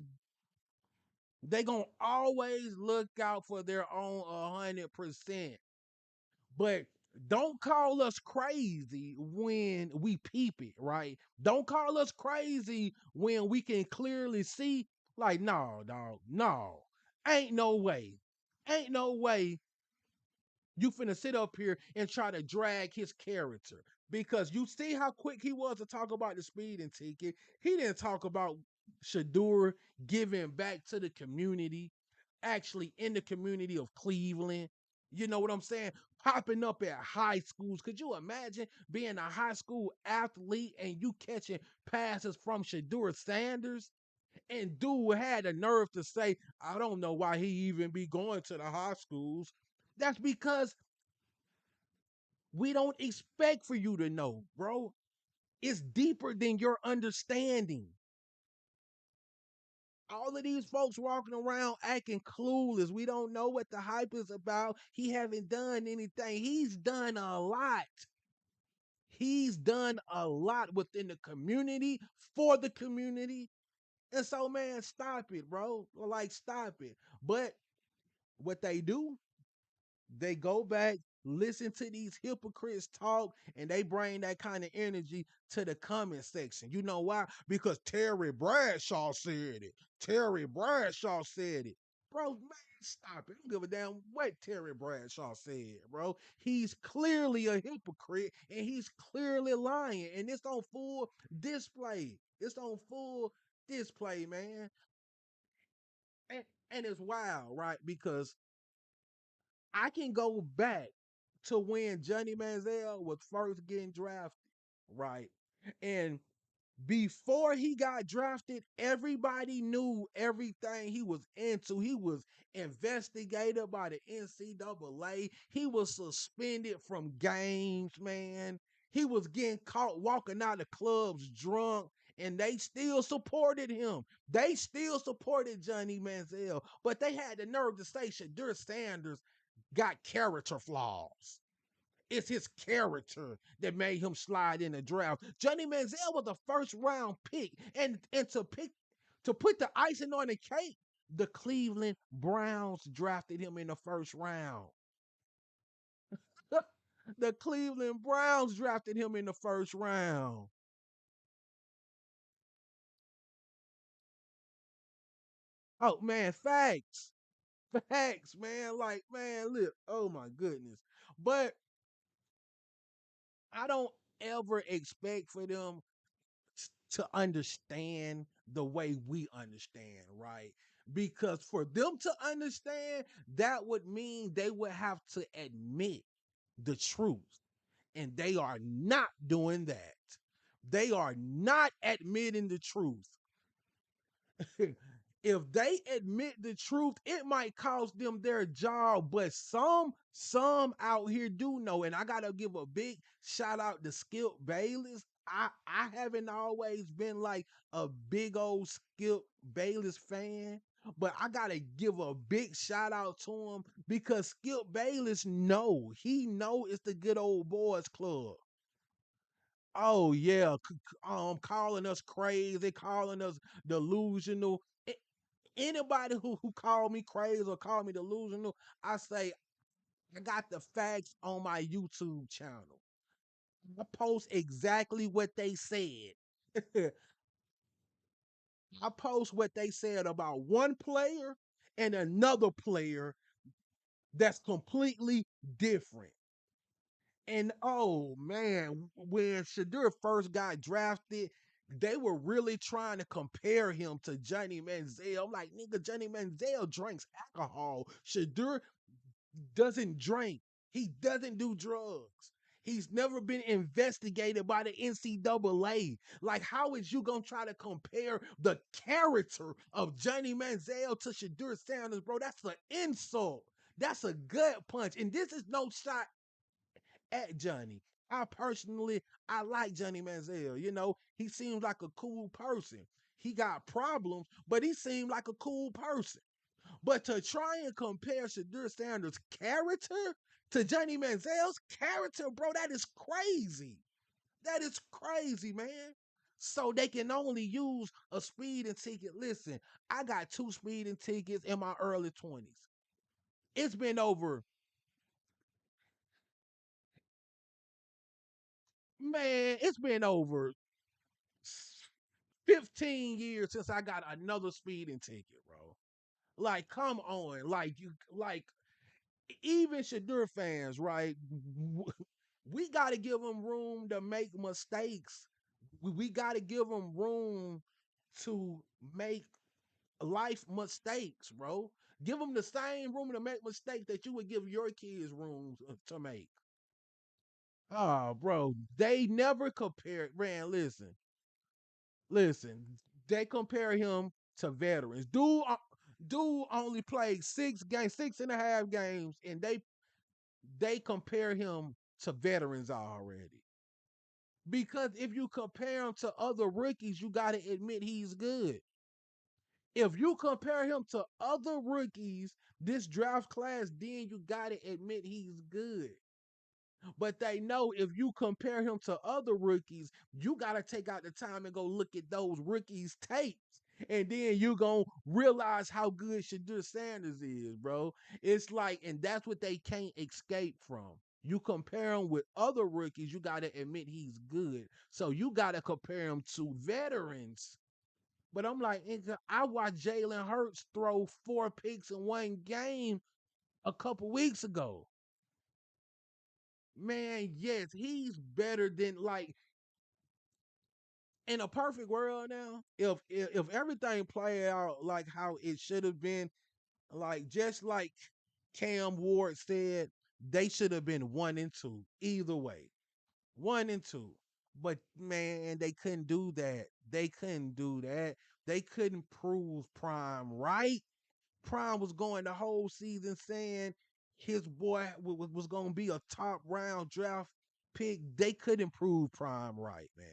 gonna always look out for their own 100%. But don't call us crazy when we peep it, right? Don't call us crazy when we can clearly see, like, no, dog, no. Ain't no way. Ain't no way you finna sit up here and try to drag his character. Because you see how quick he was to talk about the speeding ticket. He didn't talk about Shedeur giving back to the community, actually in the community of Cleveland. You know what I'm saying? Popping up at high schools. Could you imagine being a high school athlete and you catching passes from Shedeur Sanders? And dude had the nerve to say, I don't know why he even be going to the high schools. That's because we don't expect for you to know, bro. It's deeper than your understanding. All of these folks walking around acting clueless. We don't know what the hype is about. He haven't done anything. He's done a lot. He's done a lot within the community, for the community. And so, man, stop it, bro. Like, stop it. But what they do, they go back, listen to these hypocrites talk, and they bring that kind of energy to the comment section. You know why? Because Terry Bradshaw said it. Terry Bradshaw said it. Bro, man, stop it. I don't give a damn what Terry Bradshaw said, bro. He's clearly a hypocrite and he's clearly lying. And it's on full display. It's on full display, man. And, and it's wild, right? Because I can go back to when Johnny Manziel was first getting drafted, right? And before he got drafted, everybody knew everything he was into. He was investigated by the NCAA. He was suspended from games, man. He was getting caught walking out of clubs drunk, and they still supported him. They still supported Johnny Manziel, but they had the nerve to say Shedeur Sanders got character flaws. It's his character that made him slide in the draft. Johnny Manziel was a first round pick, and to put the icing on the cake, the Cleveland Browns drafted him in the first round. The Cleveland Browns drafted him in the first round. Oh man, facts. Facts, man. Like, man, look, oh my goodness. But I don't ever expect for them to understand the way we understand, right? Because for them to understand, that would mean they would have to admit the truth. And they are not doing that. They are not admitting the truth. If they admit the truth, it might cost them their job. But some out here do know. And I gotta give a big shout out to Skip Bayless. I haven't always been like a big old Skip Bayless fan, but I gotta give a big shout out to him because Skip Bayless he know it's the good old boys club. Oh yeah, calling us crazy, calling us delusional. Anybody who call me crazy or call me delusional, I say I got the facts on my YouTube channel. I post exactly what they said. I post what they said about one player and another player that's completely different. And oh man, when Shedeur first got drafted, they were really trying to compare him to Johnny Manziel. I'm like, nigga, Johnny Manziel drinks alcohol. Shedeur doesn't drink. He doesn't do drugs. He's never been investigated by the NCAA. Like, how is you gonna try to compare the character of Johnny Manziel to Shedeur Sanders, bro? That's an insult. That's a gut punch. And this is no shot at Johnny. I like Johnny Manziel. You know, he seems like a cool person. He got problems, but he seemed like a cool person. But to try and compare Shedeur Sanders' character to Johnny Manziel's character, bro, that is crazy. That is crazy, man. So they can only use a speeding ticket. Listen, I got two speeding tickets in my early 20s. It's been over, man, it's been over 15 years since I got another speeding ticket, bro. Like, come on. Even Shedeur fans, right? We got to give them room to make mistakes. We got to give them room to make life mistakes, bro. Give them the same room to make mistakes that you would give your kids room to make. Oh, bro, they never compared. Man, listen. They compare him to veterans. Dude only played 6 games, 6.5 games, and they compare him to veterans already. Because if you compare him to other rookies, you got to admit he's good. If you compare him to other rookies this draft class, then you gotta admit he's good. But they know if you compare him to other rookies, you got to take out the time and go look at those rookies' tapes. And then you going to realize how good Shedeur Sanders is, bro. It's like, and that's what they can't escape from. You compare him with other rookies, you got to admit he's good. So you got to compare him to veterans. But I'm like, I watched Jalen Hurts throw 4 picks in one game a couple weeks ago. Man, yes, he's better than like in a perfect world now. If everything played out like how it should have been, like just like Cam Ward said, they should have been 1-2 either way, 1-2. But man, they couldn't do that. They couldn't do that. They couldn't prove Prime right. Prime was going the whole season saying his boy was going to be a top round draft pick. They couldn't prove Prime right, man.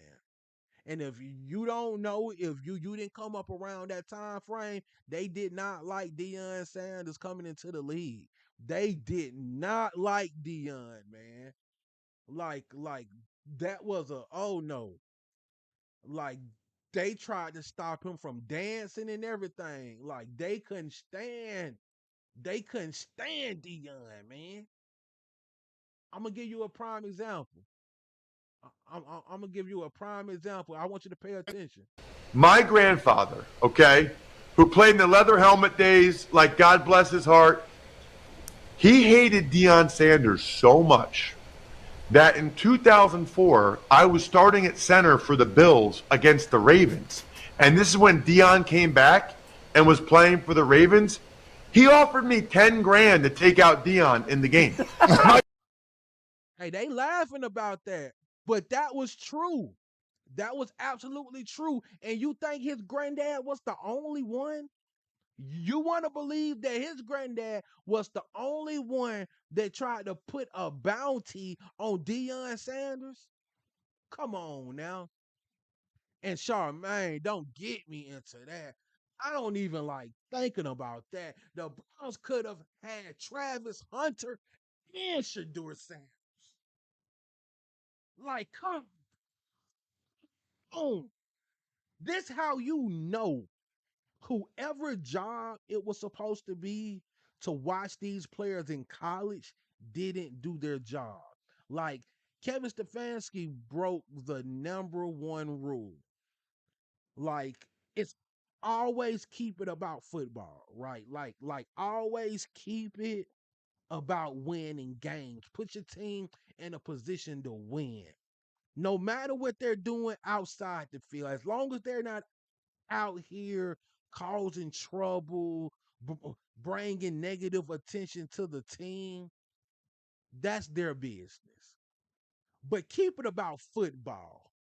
And if you don't know, if you didn't come up around that time frame, they did not like Deion Sanders coming into the league. They did not like Deion, man. Like that was a oh no. Like they tried to stop him from dancing and everything. Like they couldn't stand Dion, man. I'm gonna give you a prime example. I'm gonna give you a prime example. I want you to pay attention.
My grandfather, okay, who played in the leather helmet days, like God bless his heart, he hated Deion Sanders so much that in 2004, I was starting at center for the Bills against the Ravens. And this is when Deion came back and was playing for the Ravens. He offered me 10 grand to take out Deion in the game.
Hey, they laughing about that, but that was true. That was absolutely true. And you think his granddad was the only one? You want to believe that his granddad was the only one that tried to put a bounty on Deion Sanders? Come on now. And Charmaine, don't get me into that. I don't even like thinking about that. The Browns could have had Travis Hunter and Shedeur Sanders. Like, come on. This how you know whoever job it was supposed to be to watch these players in college didn't do their job. Like Kevin Stefanski broke the number one rule. Like it's always keep it about football, right? Like always keep it about winning games. Put your team in a position to win. No matter what they're doing outside the field, as long as they're not out here causing trouble, bringing negative attention to the team, that's their business. But keep it about football.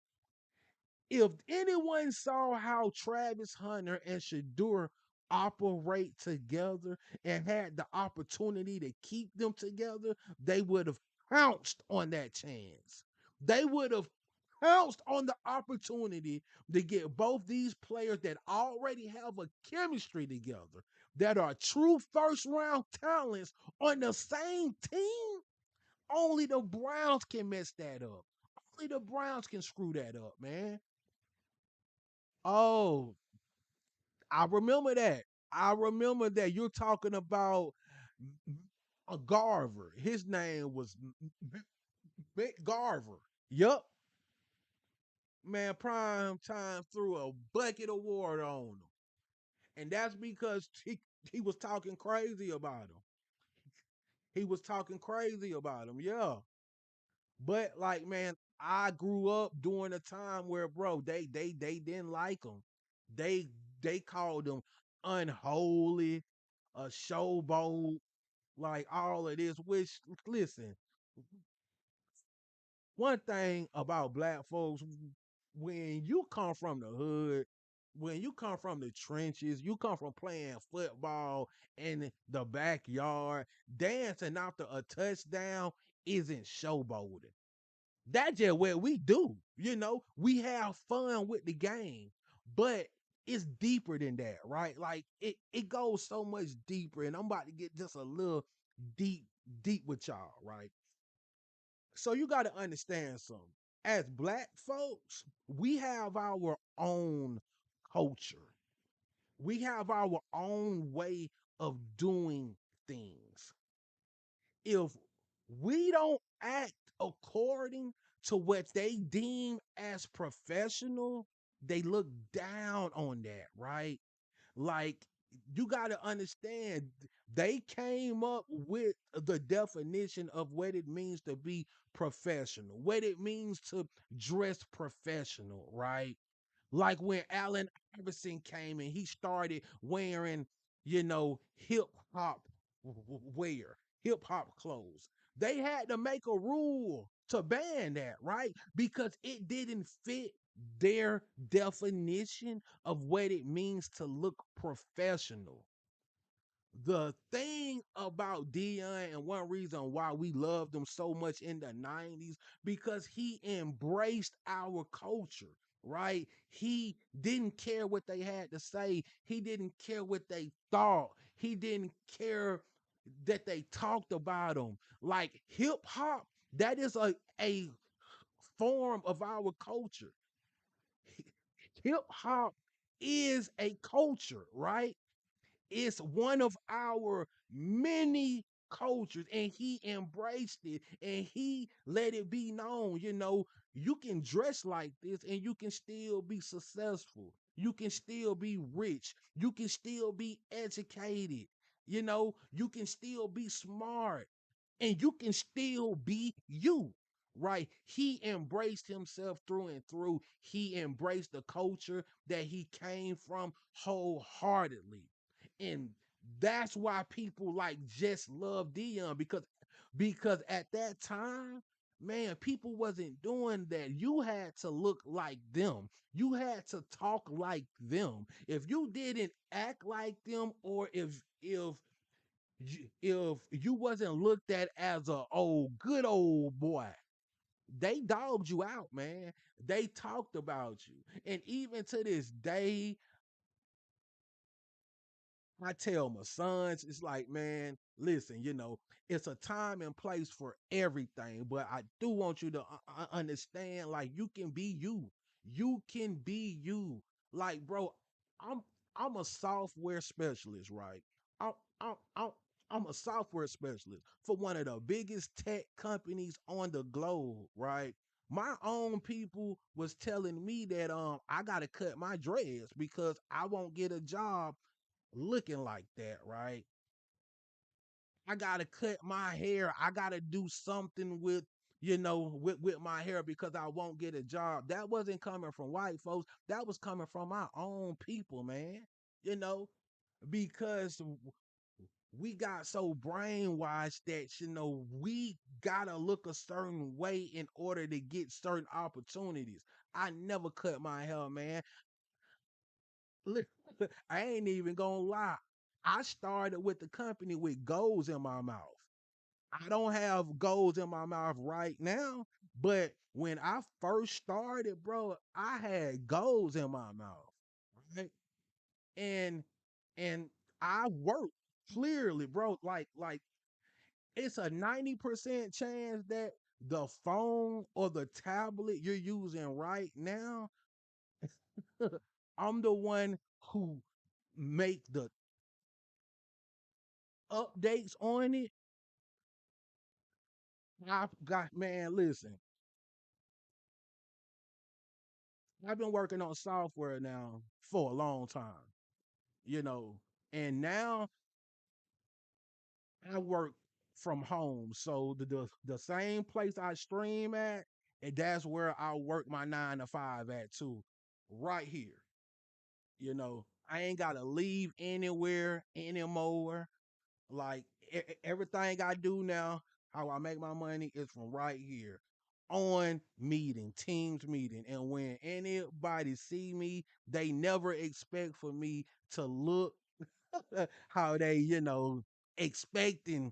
If anyone saw how Travis Hunter and Shedeur operate together and had the opportunity to keep them together, they would have pounced on that chance. They would have pounced on the opportunity to get both these players that already have a chemistry together, that are true first round talents on the same team. Only the Browns can mess that up. Only the Browns can screw that up, man. Oh, I remember that. I remember that you're talking about a Garver. His name was Mick Garver. Yup. Man, prime time threw a bucket of water on him. And that's because he was talking crazy about him. He was talking crazy about him. Yeah. But like, man, I grew up during a time where, bro, they didn't like him. They they called him unholy, a showboat, like all of this. Which, listen, one thing about black folks, when you come from the hood, when you come from the trenches, you come from playing football in the backyard, dancing after a touchdown isn't showboating. That's just what we do. We have fun with the game. But it's deeper than that, right? Like it goes so much deeper, and I'm about to get just a little deep, deep with y'all, right? So you got to understand something. As black folks, we have our own culture. We have our own way of doing things. If we don't act according to what they deem as professional, they look down on that, right? Like, you got to understand, they came up with the definition of what it means to be professional, what it means to dress professional, right? Like when Allen Iverson came and he started wearing, hip hop wear, hip hop clothes. They had to make a rule to ban that, right? Because it didn't fit their definition of what it means to look professional. The thing about Dion, and one reason why we loved him so much in the 90s, because he embraced our culture, right? He didn't care what they had to say. He didn't care what they thought. He didn't care that they talked about him. Like hip hop, that is a form of our culture. Hip hop is a culture, right? It's one of our many cultures, and he embraced it and he let it be known. You can dress like this and you can still be successful. You can still be rich. You can still be educated. You can still be smart and you can still be you, right? He embraced himself through and through. He embraced the culture that he came from wholeheartedly. And that's why people like just love Dion, because at that time, man, people wasn't doing that. You had to look like them. You had to talk like them. If you didn't act like them, or if you wasn't looked at as a good old boy, they dogged you out, man. They talked about you. And even to this day, I tell my sons, it's like, man, listen, it's a time and place for everything, but I do want you to understand, like, you can be you. You can be you. Like, bro, I'm I'm a software specialist, right? I'm I'm I'm I'm a software specialist for one of the biggest tech companies on the globe, right? My own people was telling me that I gotta cut my dreads because I won't get a job looking like that, right? I gotta cut my hair. I gotta do something with my hair because I won't get a job. That wasn't coming from white folks. That was coming from my own people, man. You know, because we got so brainwashed that we gotta look a certain way in order to get certain opportunities. I never cut my hair, man. Look, I ain't even gonna lie. I started with the company with goals in my mouth. I don't have goals in my mouth right now, but when I first started, bro, I had goals in my mouth, right? And and I worked clearly, bro. Like it's a 90% chance that the phone or the tablet you're using right now, I'm the one who make the updates on it. I've got, man, listen, I've been working on software now for a long time, you know, and now I work from home. So the same place I stream at, and that's where I work my 9 to 5 at too, right here. I ain't gotta leave anywhere anymore. Like everything I do now, how I make my money is from right here on meeting, Teams meeting. And when anybody see me, they never expect for me to look how they, expecting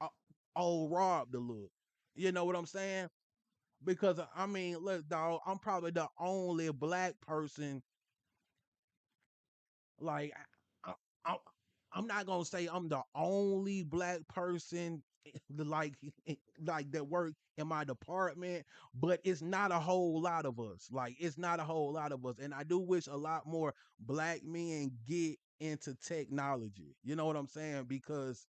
uh, old Rob to look. You know what I'm saying? Because I mean, look, dog, I'm probably the only black person Like I, I, I'm not gonna say I'm the only black person like like that work in my department, but it's not a whole lot of us. Like it's not a whole lot of us, and I do wish a lot more black men get into technology. You know what I'm saying? Because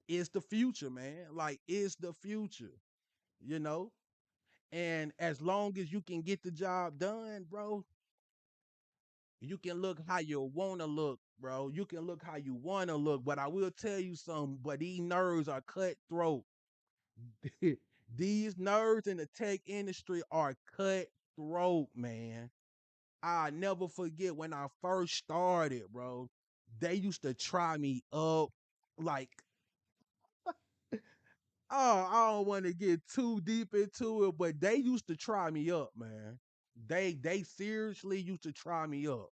it's the future, man. Like it's the future. You know, and as long as you can get the job done, bro, you can look how you wanna look, bro. You can look how you wanna look, but I will tell you something. But these nerds are cutthroat. These nerds in the tech industry are cutthroat, man. I never forget when I first started, bro. They used to try me up, like, oh, I don't want to get too deep into it, but they used to try me up, man. They seriously used to try me up.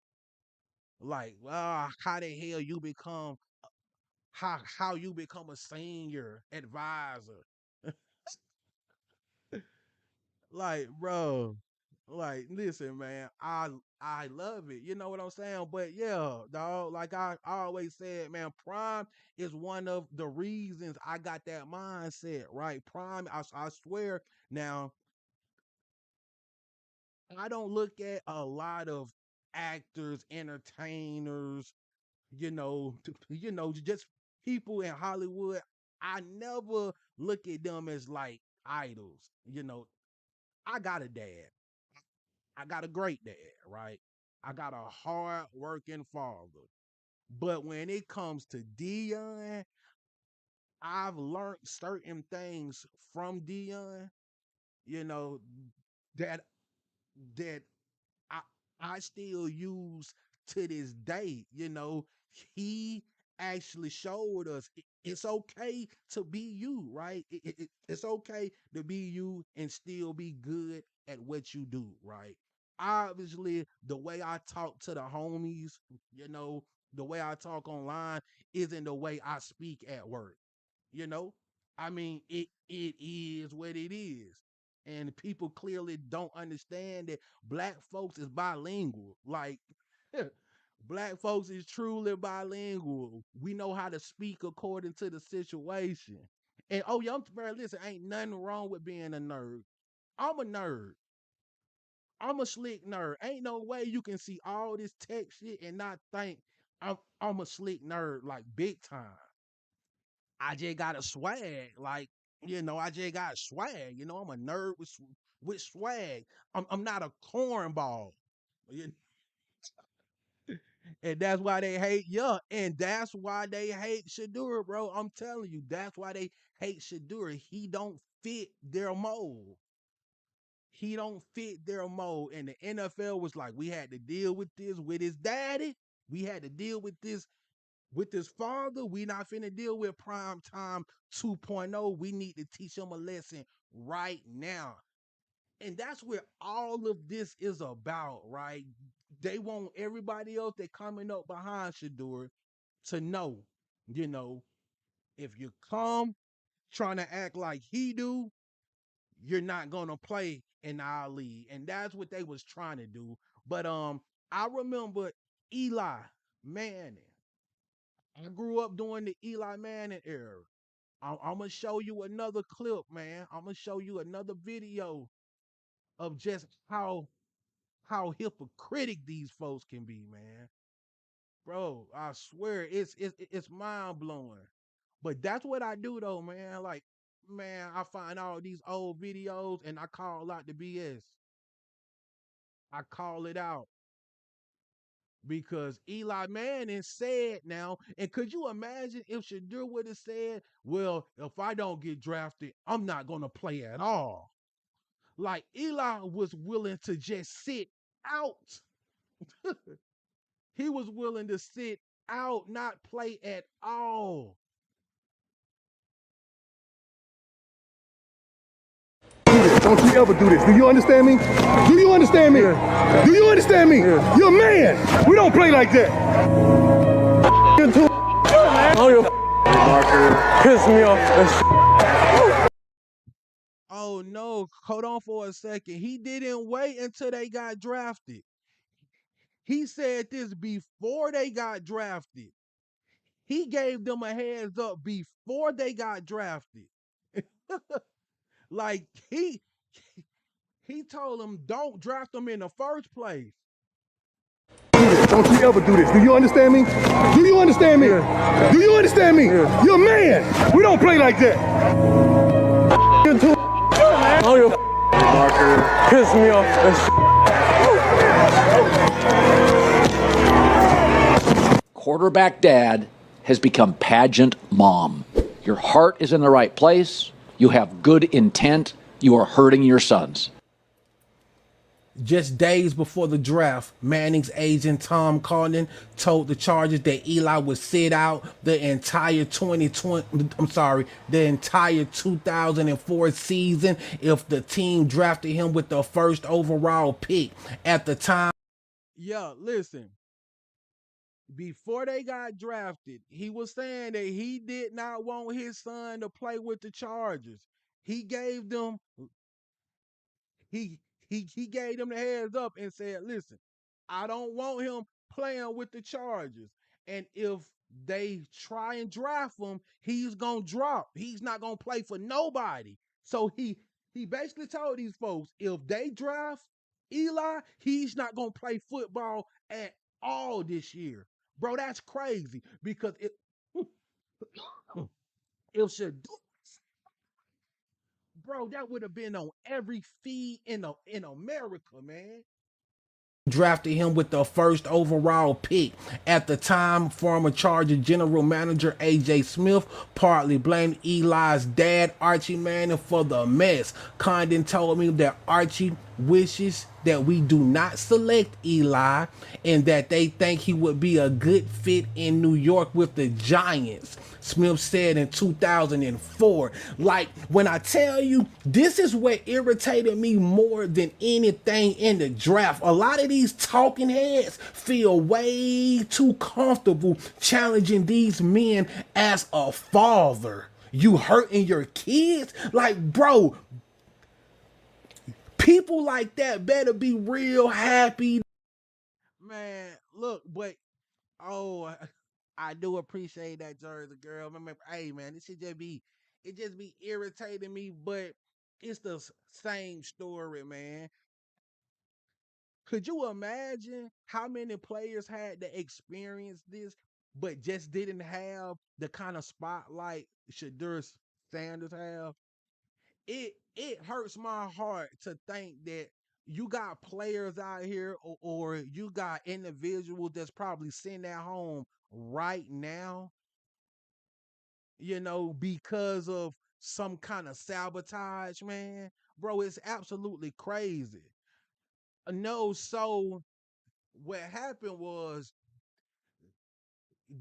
Like, how the hell you become how you become a senior advisor. Like, bro, like, listen, man, I love it. You know what I'm saying? But yeah, dog, like I always said, man, Prime is one of the reasons I got that mindset, right? Prime, I swear. Now, I don't look at a lot of actors, entertainers, just people in Hollywood. I never look at them as like idols. I got a dad. I got a great dad, right? I got a hard working father. But when it comes to Dion, I've learned certain things from Dion, you know, that that I I still use to this day. He actually showed us it's okay to be you, right? It's okay to be you and still be good at what you do, right? Obviously, the way I talk to the homies, you know, the way I talk online isn't the way I speak at work. You know, I mean, it is what it is, and people clearly don't understand that black folks is bilingual. Like, black folks is truly bilingual. We know how to speak according to the situation. And oh, young man, listen, ain't nothing wrong with being a nerd. I'm a nerd. I'm a slick nerd. Ain't no way you can see all this tech shit and not think I'm a slick nerd like big time. I just got a swag, like I just got swag. I'm a nerd with swag. I'm not a cornball, you- and that's why they hate and that's why they hate Shedeur, bro. I'm telling you, that's why they hate Shedeur. He don't fit their mold. He don't fit their mold, and the NFL was like, we had to deal with this with his daddy. We had to deal with his father. We not finna deal with prime time 2.0. We need to teach him a lesson right now. And that's where all of this is about, right? They want everybody else that coming up behind Shedeur to know, you know, if you come trying to act like he do, you're not gonna play in our league. And that's what they was trying to do. But I remember Eli Manning. I grew up during the Eli Manning era. I'm gonna show you another clip, man. I'm gonna show you another video of just how hypocritic these folks can be, man. Bro, I swear it's mind blowing. But that's what I do though, man. Like, man, I find all these old videos and I call out the BS. I call it out because Eli Manning said now, and could you imagine if Shedeur would have said, well, if I don't get drafted, I'm not gonna play at all. Like Eli was willing to just sit out. He was willing to sit out, not play at all.
Don't you ever do this. Do you understand me? Do you understand me? Yeah. Do you understand me? Yeah. You're a man. We don't play like that.
Oh, your marker pissed me off.
Oh no, hold on for a second. He didn't wait until they got drafted. He said this before they got drafted. He gave them a heads up before they got drafted. Like he told them don't draft them in the first place.
Don't you ever do this. Do you understand me? Do you understand me? Yeah. Do you understand me? Yeah. You're a man. We don't play like that.
Oh, you marker. Piss me off.
Quarterback dad has become pageant mom. Your heart is in the right place. You have good intent. You are hurting your sons.
Just days before the draft, Manning's agent Tom Condon told the Chargers that Eli would sit out the entire 2004 season if the team drafted him with the first overall pick. At the time, yeah, listen, before they got drafted, he was saying that he did not want his son to play with the Chargers. He gave them he he gave them the heads up and said, "Listen, I don't want him playing with the Chargers. And if they try and draft him, he's gonna drop. He's not gonna play for nobody." So he basically told these folks, if they draft Eli, he's not gonna play football at all this year. Bro, that's crazy because if Shedeur, bro, that would have been on every feed in America, man. Drafted him with the first overall pick. At the time, former Charger general manager A.J. Smith partly blamed Eli's dad, Archie Manning, for the mess. Condon told me that Archie wishes that we do not select Eli and that they think he would be a good fit in New York with the Giants. Smith said in 2004. Like, when I tell you, this is what irritated me more than anything in the draft. A lot of these talking heads feel way too comfortable challenging these men as a father. You hurting your kids? Like, bro, people like that better be real happy. Man, look, but oh, I do appreciate that jersey, girl. Remember, hey man, this should just be it just be irritating me, but it's the same story, man. Could you imagine how many players had to experience this, but just didn't have the kind of spotlight Shedeur Sanders have? It hurts my heart to think that you got players out here or you got individuals that's probably sitting at home right now, because of some kind of sabotage, man. Bro, it's absolutely crazy. No, so what happened was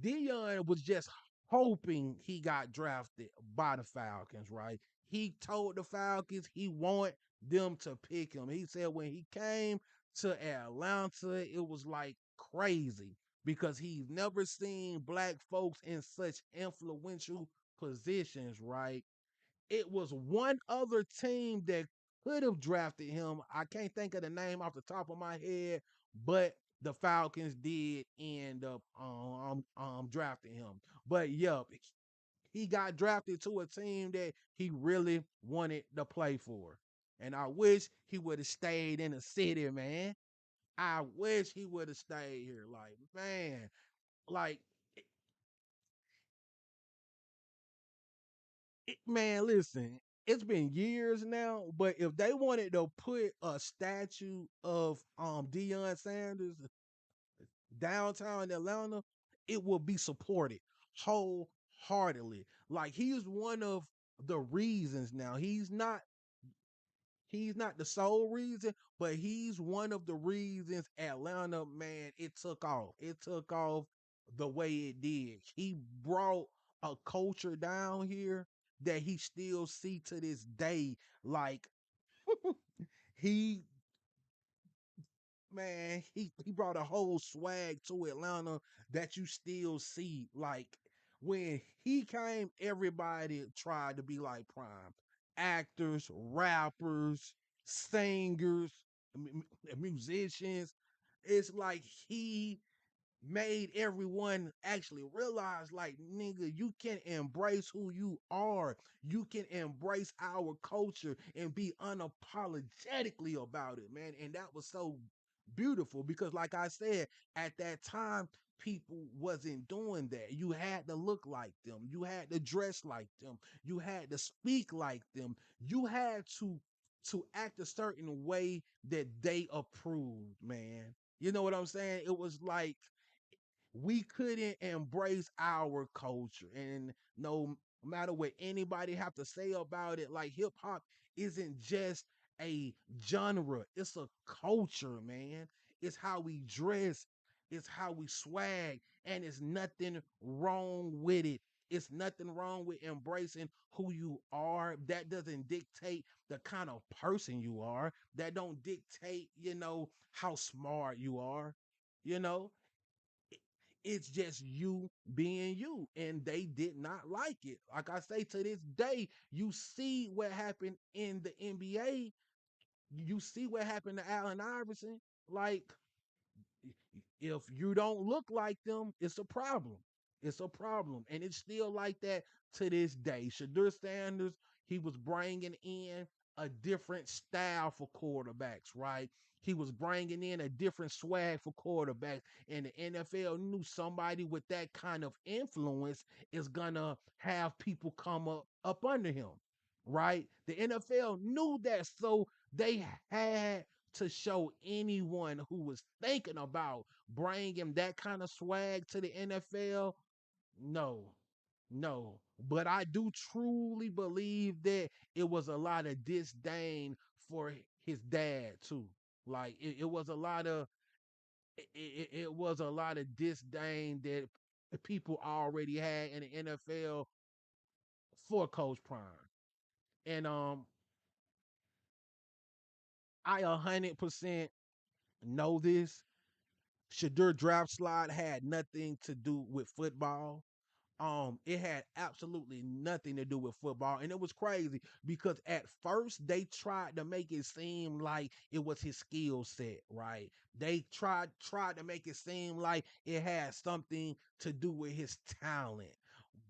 Dion was just hoping he got drafted by the Falcons, right? He told the Falcons he wanted them to pick him. He said when he came to Atlanta, it was like crazy because he's never seen black folks in such influential positions, right? It was one other team that could have drafted him. I can't think of the name off the top of my head, but the Falcons did end up drafting him. But yeah, he got drafted to a team that he really wanted to play for. And I wish he would have stayed in the city, man. I wish he would have stayed here. Like, man, like man, listen, it's been years now, but if they wanted to put a statue of Deion Sanders downtown Atlanta, it will be supported wholeheartedly. Like he's one of the reasons now. He's not the sole reason, but he's one of the reasons Atlanta, man, it took off. It took off the way it did. He brought a culture down here that he still see to this day. Like he he brought a whole swag to Atlanta that you still see. Like when he came, everybody tried to be like Prime. Actors, rappers, singers, musicians. It's like he made everyone actually realize, like, nigga, you can embrace who you are. You can embrace our culture and be unapologetically about it, man. And that was so beautiful because, like I said, at that time, people wasn't doing that. You had to look like them. You had to dress like them. You had to speak like them. You had to act a certain way that they approved, man. You know what I'm saying? It was like we couldn't embrace our culture, and no matter what anybody have to say about it, like hip hop isn't just a genre, it's a culture, man. It's how we dress, it's how we swag, and it's nothing wrong with it. It's nothing wrong with embracing who you are. That doesn't dictate the kind of person you are. That don't dictate, how smart you are. You know, it's just you being you. And they did not like it. Like I say, to this day, you see what happened in the NBA. You see what happened to Allen Iverson. Like, if you don't look like them, it's a problem. It's a problem. And it's still like that to this day. Shedeur Sanders, he was bringing in a different style for quarterbacks, right? He was bringing in a different swag for quarterbacks. And the NFL knew somebody with that kind of influence is going to have people come up under him, right? The NFL knew that. So they had to show anyone who was thinking about bringing that kind of swag to the NFL, no, no. But I do truly believe that it was a lot of disdain for his dad too. Like it was a lot of it was a lot of disdain that people already had in the NFL for Coach Prime. And I 100% know this. Shedeur draft slide had nothing to do with football. It had absolutely nothing to do with football, and it was crazy because at first they tried to make it seem like it was his skill set, right? They tried to make it seem like it had something to do with his talent,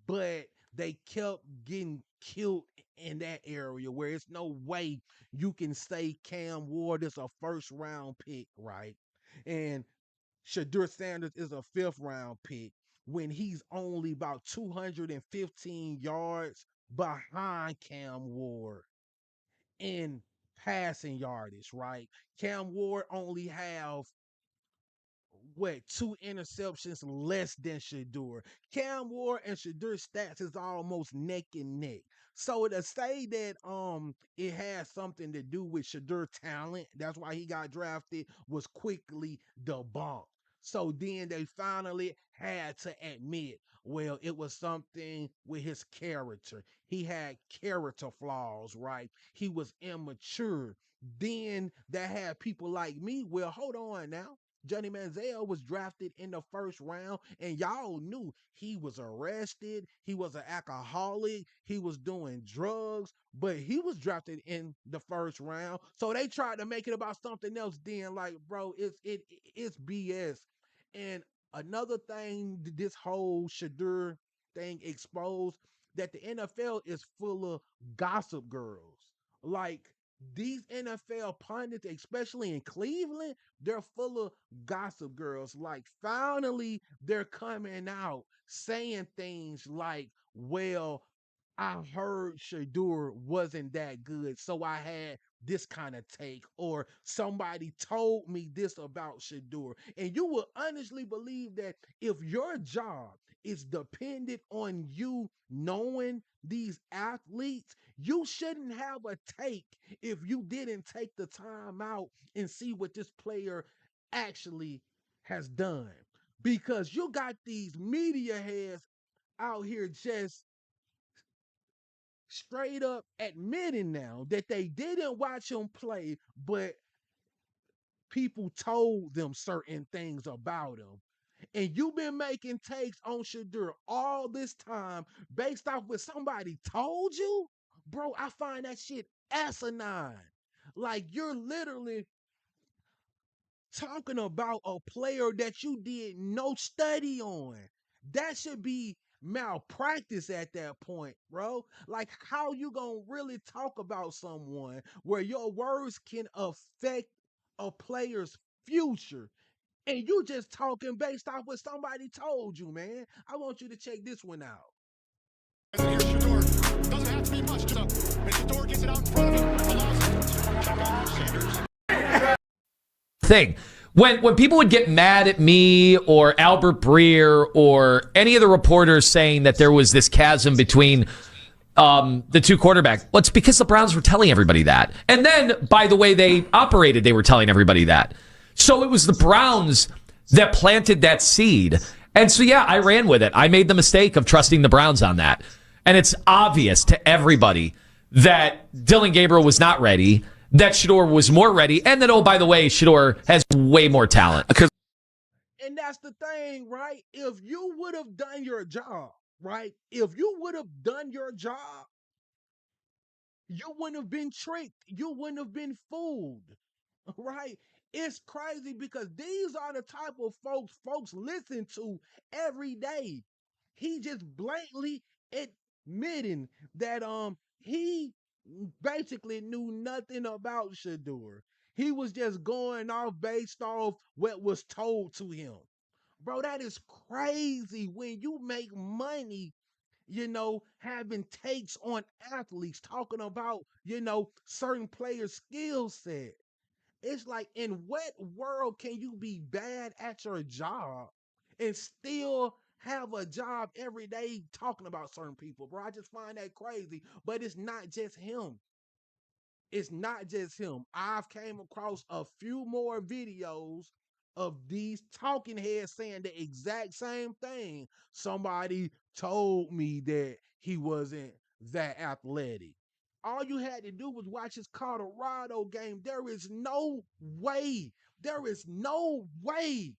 but they kept getting killed in that area where it's no way you can say Cam Ward is a first round pick, right? And Shedeur Sanders is a fifth round pick when he's only about 215 yards behind Cam Ward in passing yardage, right? Cam Ward only have what, two interceptions less than Shedeur. Cam Ward and Shedeur stats is almost neck and neck. So to say that it has something to do with Shedeur talent, that's why he got drafted, was quickly debunked. So then they finally had to admit, well, it was something with his character. He had character flaws, right? He was immature. Then that had people like me, well, hold on now. Johnny Manziel was drafted in the first round, and y'all knew he was arrested. He was an alcoholic. He was doing drugs, but he was drafted in the first round. So they tried to make it about something else. Then, like, bro, it's BS. And another thing, this whole Shedeur thing exposed that the NFL is full of gossip girls. Like, these NFL pundits, especially in Cleveland, they're full of gossip girls. Like, finally, they're coming out saying things like, well, I heard Shedeur wasn't that good, so I had this kind of take, or somebody told me this about Shedeur. And you will honestly believe that if your job is dependent on you knowing these athletes, you shouldn't have a take if you didn't take the time out and see what this player actually has done. Because you got these media heads out here just straight up admitting now that they didn't watch him play, but people told them certain things about him. And you've been making takes on Shedeur all this time based off what somebody told you? Bro, I find that shit asinine. Like, you're literally talking about a player that you did no study on. That should be malpractice at that point, bro. Like, how you gonna really talk about someone where your words can affect a player's future? And you just talking based off what somebody told you, man. I want you to check this one out.
Here's Shedeur. Doesn't have to be much. And Shedeur gets it out in front of him. Allows Sanders.
Thing. When people would get mad at me or Albert Breer or any of the reporters saying that there was this chasm between the two quarterbacks, well, it's because the Browns were telling everybody that. And then, by the way they operated, they were telling everybody that. So it was the Browns that planted that seed. And so, yeah, I ran with it. I made the mistake of trusting the Browns on that. And it's obvious to everybody that Dylan Gabriel was not ready, that Shedeur was more ready, and that, oh, by the way, Shedeur has way more talent.
And that's the thing, right? If you would have done your job, right? If you would have done your job, you wouldn't have been tricked. You wouldn't have been fooled, right? It's crazy because these are the type of folks listen to every day. He just blatantly admitting that he basically knew nothing about Shedeur. He was just going off based off what was told to him. Bro, that is crazy when you make money, having takes on athletes, talking about, certain players' skill set. It's like, in what world can you be bad at your job and still have a job every day talking about certain people, bro? I just find that crazy. But it's not just him. It's not just him. I've came across a few more videos of these talking heads saying the exact same thing. Somebody told me that he wasn't that athletic. All you had to do was watch his Colorado game. There is no way. There is no way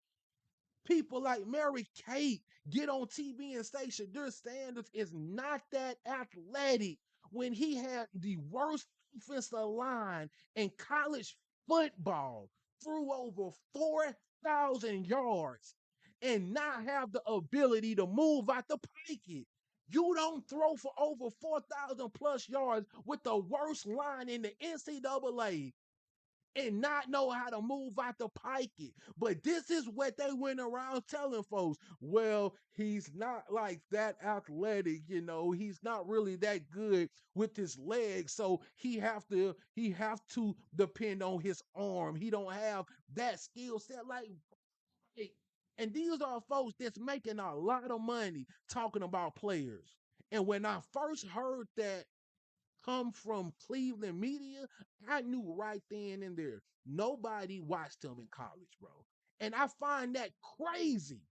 people like Mary Kate get on TV and say Shedeur Sanders is not that athletic when he had the worst offensive line in college football, threw over 4,000 yards, and not have the ability to move out the pocket. You don't throw for over 4,000 plus yards with the worst line in the NCAA and not know how to move out the pocket. But this is what they went around telling folks. Well, he's not like that athletic, he's not really that good with his legs. So he have to depend on his arm. He don't have that skill set like. And these are folks that's making a lot of money talking about players. And when I first heard that come from Cleveland media, I knew right then and there, nobody watched him in college, bro. And I find that crazy.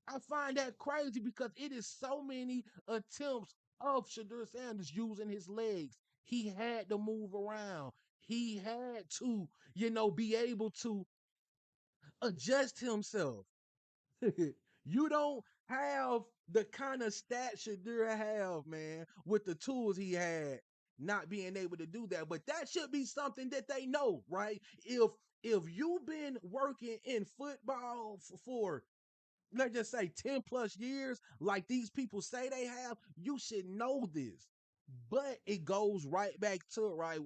I find that crazy because it is so many attempts of Shedeur Sanders using his legs. He had to move around. He had to, be able to adjust himself. You don't have the kind of stats Shedeur have, man, with the tools he had, not being able to do that. But that should be something that they know, right? If you've been working in football for let's just say 10 plus years, like these people say they have, you should know this. But it goes right back to it, right?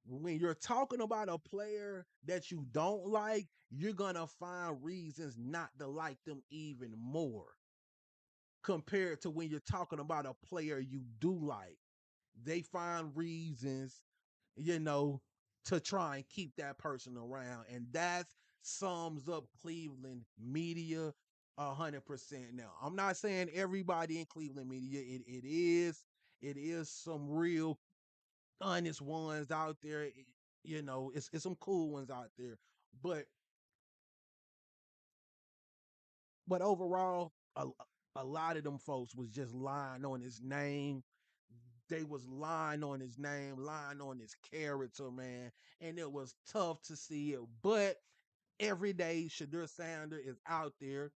When you're talking about a player that you don't like, you're going to find reasons not to like them even more compared to when you're talking about a player you do like. They find reasons, you know, to try and keep that person around. And that sums up Cleveland media 100%. Now, I'm not saying everybody in Cleveland media, it is some real honest ones out there. It's some cool ones out there. But overall, a lot of them folks was just lying on his name. They was lying on his name, lying on his character, man. And it was tough to see it. But every day, Shedeur Sanders is out there,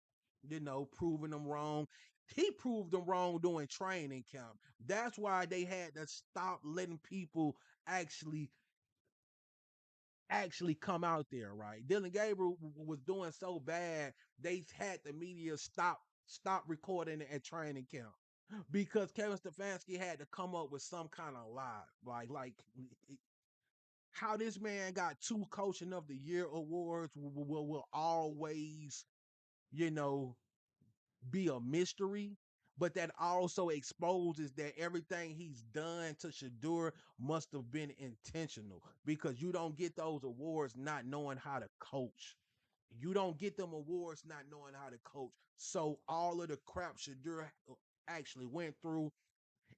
proving them wrong. He proved them wrong during training camp. That's why they had to stop letting people actually actually come out there, right? Dylan Gabriel was doing so bad, they had the media stop recording at training camp because Kevin Stefanski had to come up with some kind of lie, how this man got 2 Coaching of the Year awards will always, you know, be a mystery, but that also exposes that everything he's done to Shedeur must have been intentional because you don't get those awards not knowing how to coach. You don't get them awards not knowing how to coach. So all of the crap Shedeur actually went through,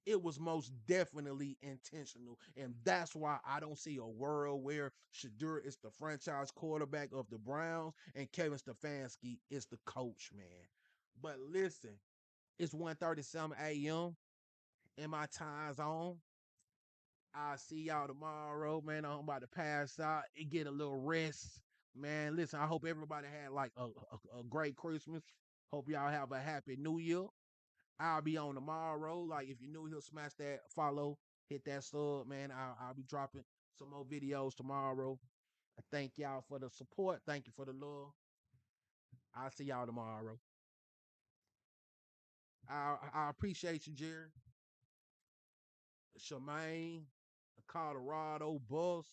it was most definitely intentional. And that's why I don't see a world where Shedeur is the franchise quarterback of the Browns and Kevin Stefanski is the coach, man. But listen, it's 1:37 a.m. in my time zone. I'll see y'all tomorrow, man. I'm about to pass out and get a little rest. Man, listen, I hope everybody had like a great Christmas. Hope y'all have a happy new year. I'll be on tomorrow. Like, if you're new here, smash that follow, hit that sub, man. I'll be dropping some more videos tomorrow. I thank y'all for the support. Thank you for the love. I'll see y'all tomorrow. I appreciate you, Jerry. Shemaine, Colorado, Bus.